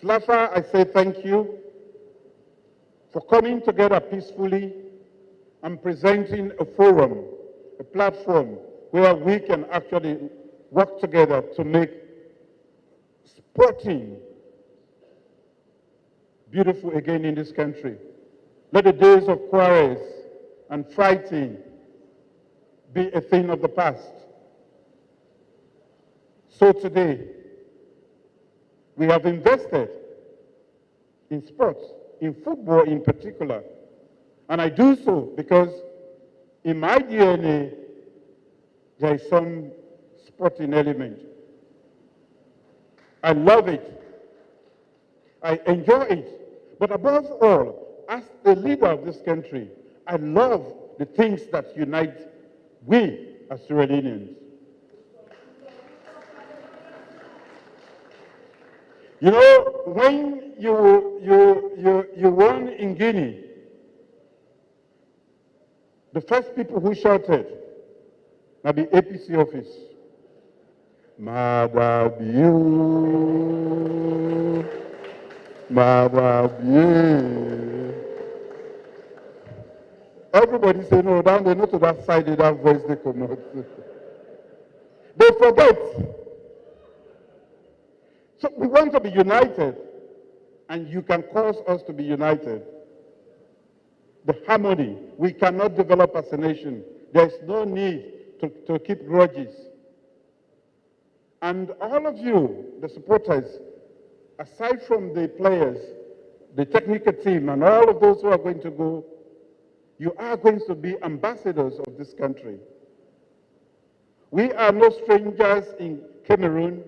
SLAFA, I say thank you for coming together peacefully and presenting a forum, a platform where we can actually work together to make sporting beautiful again in this country. Let the days of quarrels and fighting be a thing of the past. So today, we have invested in sports, in football in particular. And I do so because in my DNA, there is some sporting element. I love it. I enjoy it. But above all, as the leader of this country, I love the things that unite we as Sierra Leoneans. You know, when you won in Guinea, the first people who shouted, now the APC office, Madabiu, Madabiu. Everybody say no, down there, not to that side, that voice they come out. They forget. So we want to be united, and you can cause us to be united. The harmony, we cannot develop as a nation. There's no need to keep grudges. And all of you, the supporters, aside from the players, the technical team, and all of those who are going to go, you are going to be ambassadors of this country. We are no strangers in Cameroon.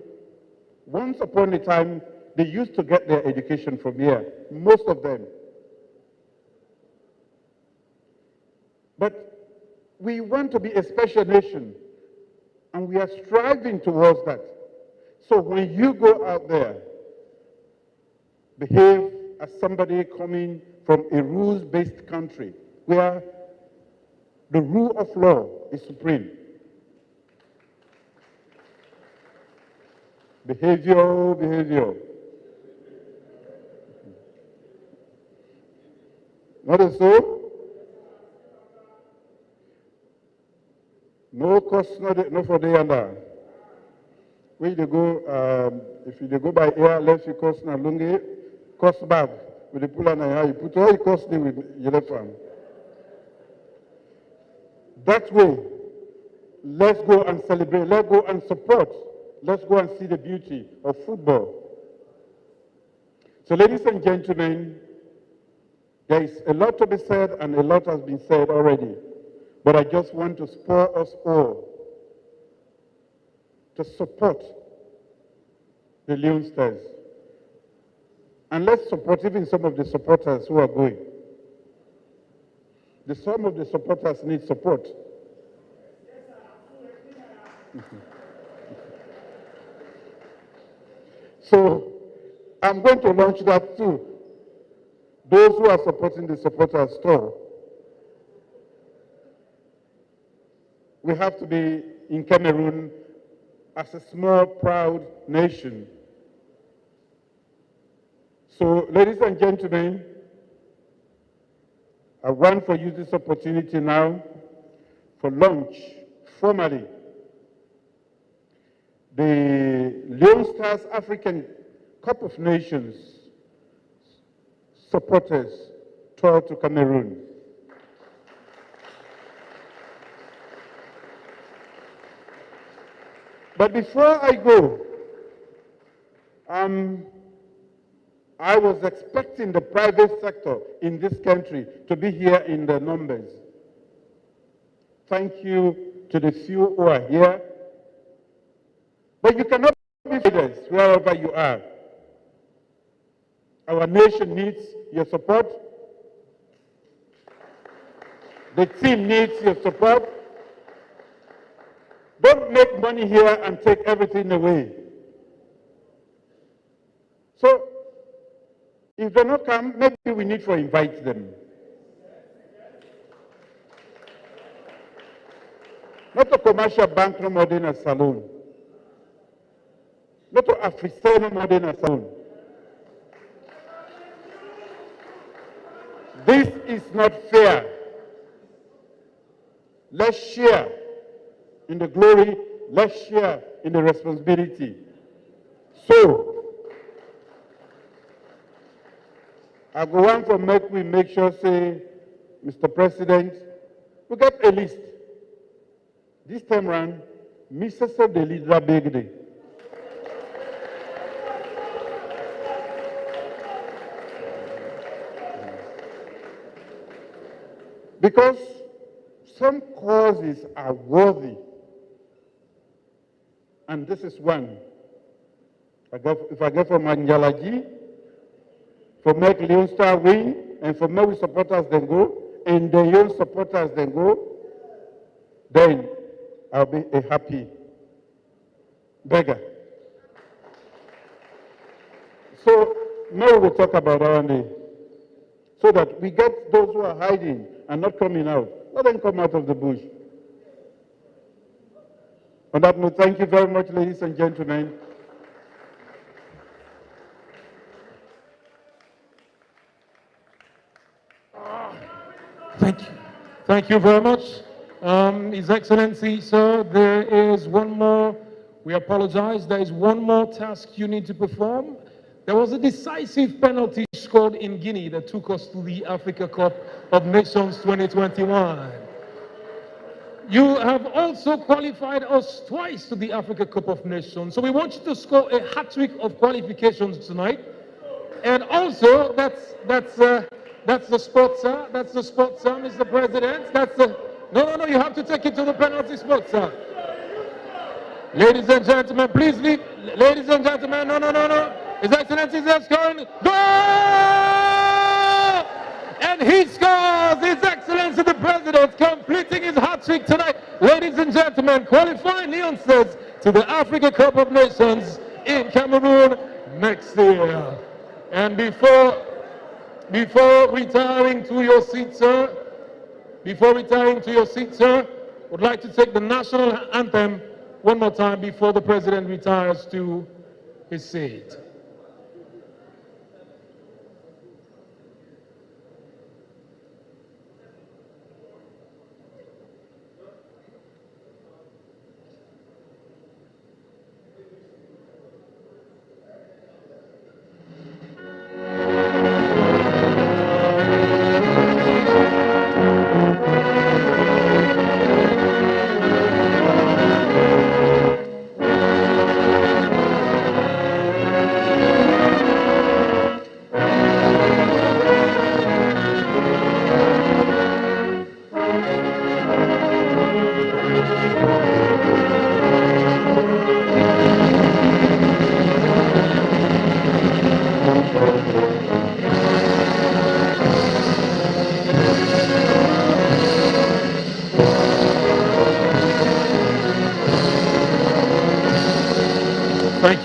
Once upon a time, they used to get their education from here, most of them. But we want to be a special nation, and we are striving towards that. So when you go out there, behave as somebody coming from a rules-based country where the rule of law is supreme. Behavior. Not so? No cost, no for the under. Where you go, if you go by air, left you cost na lungi, cost bag with the pull on you put all your cost in with your left hand. That way, let's go and celebrate, let's go and support. Let's go and see the beauty of football. So ladies and gentlemen, there is a lot to be said and a lot has been said already. But I just want to spur us all to support the Leone Stars. And let's support even some of the supporters who are going. Some of the supporters need support. So I'm going to launch that too. Those who are supporting the supporters store, we have to be in Cameroon as a small, proud nation. So, ladies and gentlemen, I want for you this opportunity now for launch formally the Leone Stars African Cup of Nations supporters tour to Cameroon. But before I go, I was expecting the private sector in this country to be here in the numbers. Thank you to the few who are here. But you cannot be leaders wherever you are. Our nation needs your support. The team needs your support. Don't make money here and take everything away. So, if they don't come, maybe we need to invite them. Not a commercial bank no more than a saloon. Not a African no more than a saloon. This is not fair. Let's share in the glory, let's share in the responsibility. So, I go on for make sure, say, Mr. President, we get a list. This time around, Mrs. the leader big day. Because some causes are worthy. And this is one. If I go for Manjalaji, for make Leone Star win, and for make supporters then go, and the young supporters then go, then I'll be a happy beggar. So now we'll talk about our name. So that we get those who are hiding and not coming out. Let them come out of the bush. On that note, thank you very much, ladies and gentlemen. Thank you. Thank you very much. His Excellency, sir, there is one more. We apologize. There is one more task you need to perform. There was a decisive penalty scored in Guinea that took us to the Africa Cup of Nations 2021. You have also qualified us twice to the Africa Cup of Nations. So we want you to score a hat-trick of qualifications tonight. And also, that's the spot, sir. That's the spot, sir, Mr. President. No, you have to take it to the penalty spot, sir. Ladies and gentlemen, please leave. Ladies and gentlemen, no. His Excellency is scoring. Goal! And he scores! His Excellency the President completing his hat-trick tonight. Ladies and gentlemen, qualifying Leone Stars to the Africa Cup of Nations in Cameroon next year. And before retiring to your seat, sir, would like to take the National Anthem one more time before the President retires to his seat.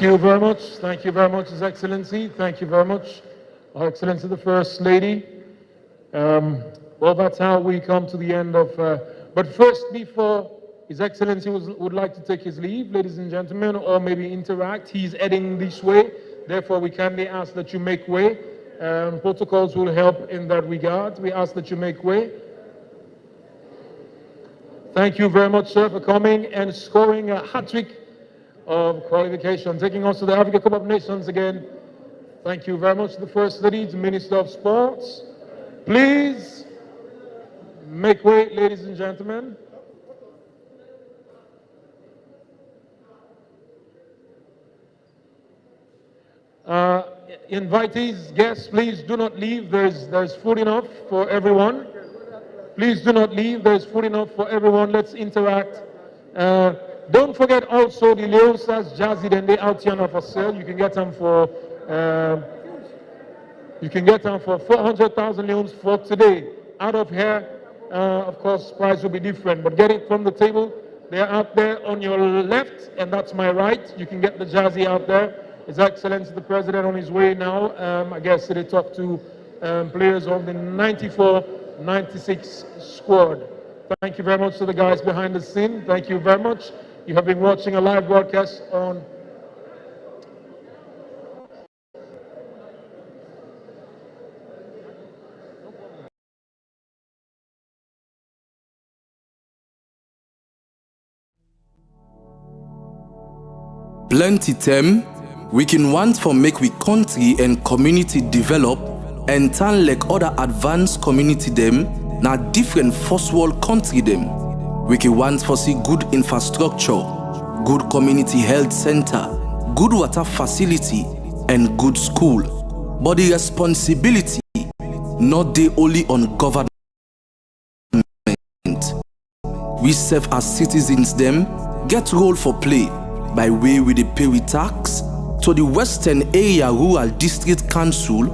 Thank you very much. Thank you very much, His Excellency. Thank you very much, Her Excellency the First Lady. Well, that's how we come to the end of... but first, before His Excellency would like to take his leave, ladies and gentlemen, or maybe interact, he's heading this way. Therefore, we kindly ask that you make way. Protocols will help in that regard. We ask that you make way. Thank you very much, sir, for coming and scoring a hat-trick of qualification, taking us to the Africa Cup of Nations again. Thank you very much to the First Lady, the Minister of Sports. Please make way, ladies and gentlemen. Invitees, guests, please do not leave. There's food enough for everyone. Please do not leave. There's food enough for everyone. Let's interact. Don't forget also the Leone Stars Jazzy Dende out here for sale. You can get them for 400,000 leones for today. Out of here, of course, price will be different. But get it from the table. They're out there on your left, and that's my right. You can get the Jazzy out there. His Excellency the President on his way now. I guess they talk to players of the 94-96 squad. Thank you very much to the guys behind the scene. Thank you very much. You have been watching a live broadcast on plenty them we can want for make we country and community develop and turn like other advanced community them na different first world country them. We can want for see good infrastructure, good community health center, good water facility and good school. But the responsibility not they only on government. We serve as citizens them get role for play by way we dey pay with tax to the Western Area Rural District Council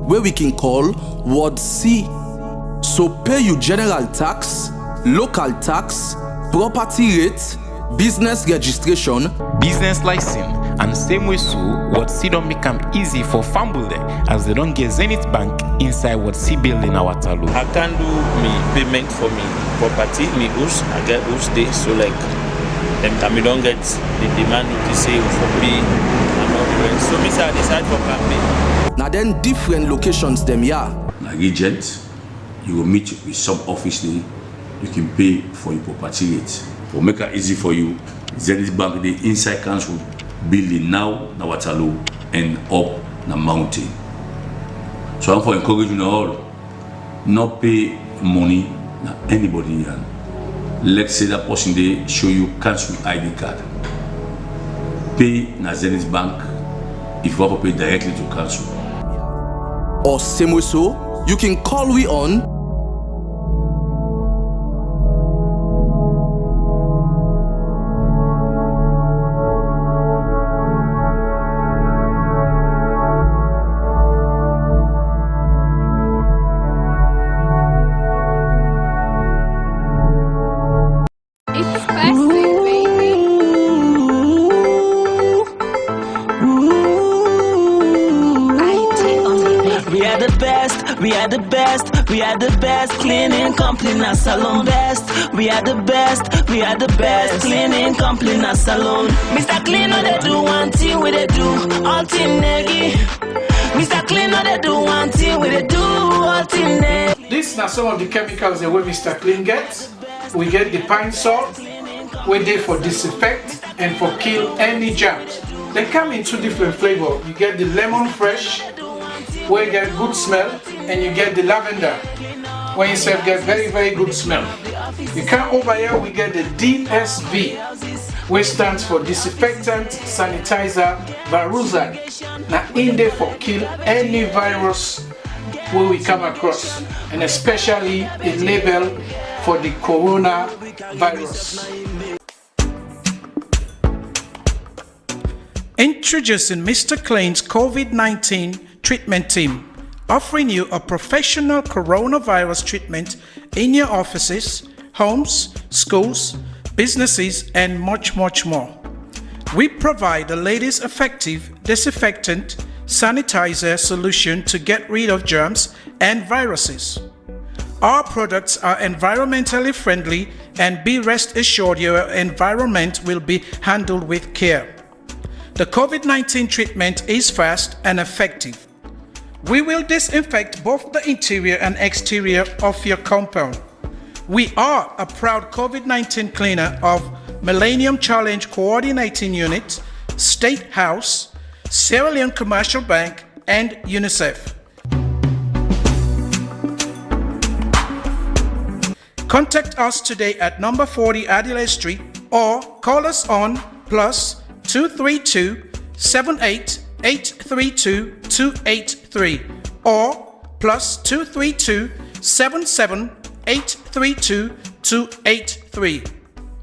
where we can call Ward C. So pay you general tax, local tax, property rate, business registration, business license, and same way so Ward C don't become easy for family as they don't get Zenith Bank inside Ward C building our Waterloo. I can do me payment for me property, me house, I get house day, so like them time me don't get the demand to say for me and all the rest. So me say I decide for campaign. Now then different locations them yeah. Now agent, you will meet with some office there, you can pay for your property rate. For make it easy for you, Zenith Bank the inside council building now na Waterloo and up na mountain. So I'm for encouraging you all, not pay money na anybody and let's say that person they show you council ID card. Pay na Zenith Bank if you want to pay directly to council. Or same way so, you can call we on We are the best, cleaning company na salon best. We are the best, cleaning company na salon. Mr. Cleaner they do one thing we they do, all team negi. Mr. Cleaner they do one thing we they do, all team negi. These are some of the chemicals that we Mr. Clean gets. We get the pine salt, we there for disinfect and for kill any germs. They come in two different flavors. You get the lemon fresh, where you get good smell, and you get the lavender, where you say get very, very good smell. You come over here, we get the DSV, which stands for Disinfectant Sanitizer Varuzan. Now in there for kill any virus where we come across, and especially a label for the coronavirus. Introducing Mr. Clean's COVID-19 treatment team, offering you a professional coronavirus treatment in your offices, homes, schools, businesses, and much more. We provide the latest effective disinfectant sanitizer solution to get rid of germs and viruses. Our products are environmentally friendly, and be rest assured your environment will be handled with care. The COVID-19 treatment is fast and effective. We will disinfect both the interior and exterior of your compound. We are a proud COVID-19 cleaner of Millennium Challenge Coordinating Unit, State House, Sierra Leone Commercial Bank, and UNICEF. Contact us today at number 40 Adelaide Street or call us on +232 78 832 283 or +232 77 832 283.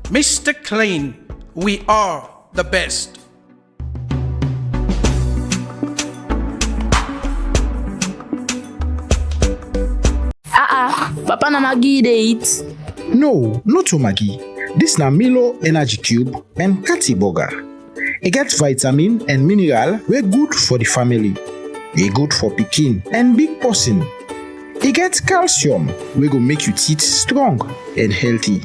Mr. Clean, we are the best. Papa na Maggie dey eat. No, not to Maggie. This na Milo Energy Cube and Catty Burger. E get vitamin and mineral wey good for the family. E good for pikin and big person. E get calcium wey go make your teeth strong and healthy.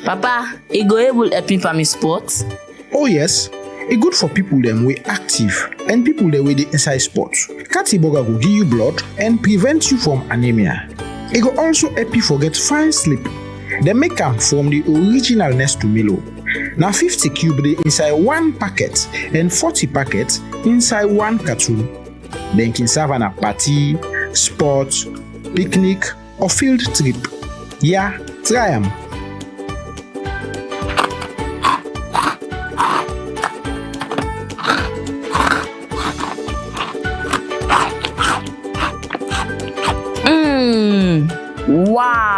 Papa, e go able help me for my sports? Oh yes, e good for people dem wey active and people dem wey dey inside sports. Catty Burger go give you blood and prevent you from anemia. E go also help you forget fine sleep. Dem make am from the original Nesto Milo. Na 50 cube dey inside one packet and 40 packets inside one carton. Dem can serve on a party, sports, picnic or field trip. Yeah, try am. Wow!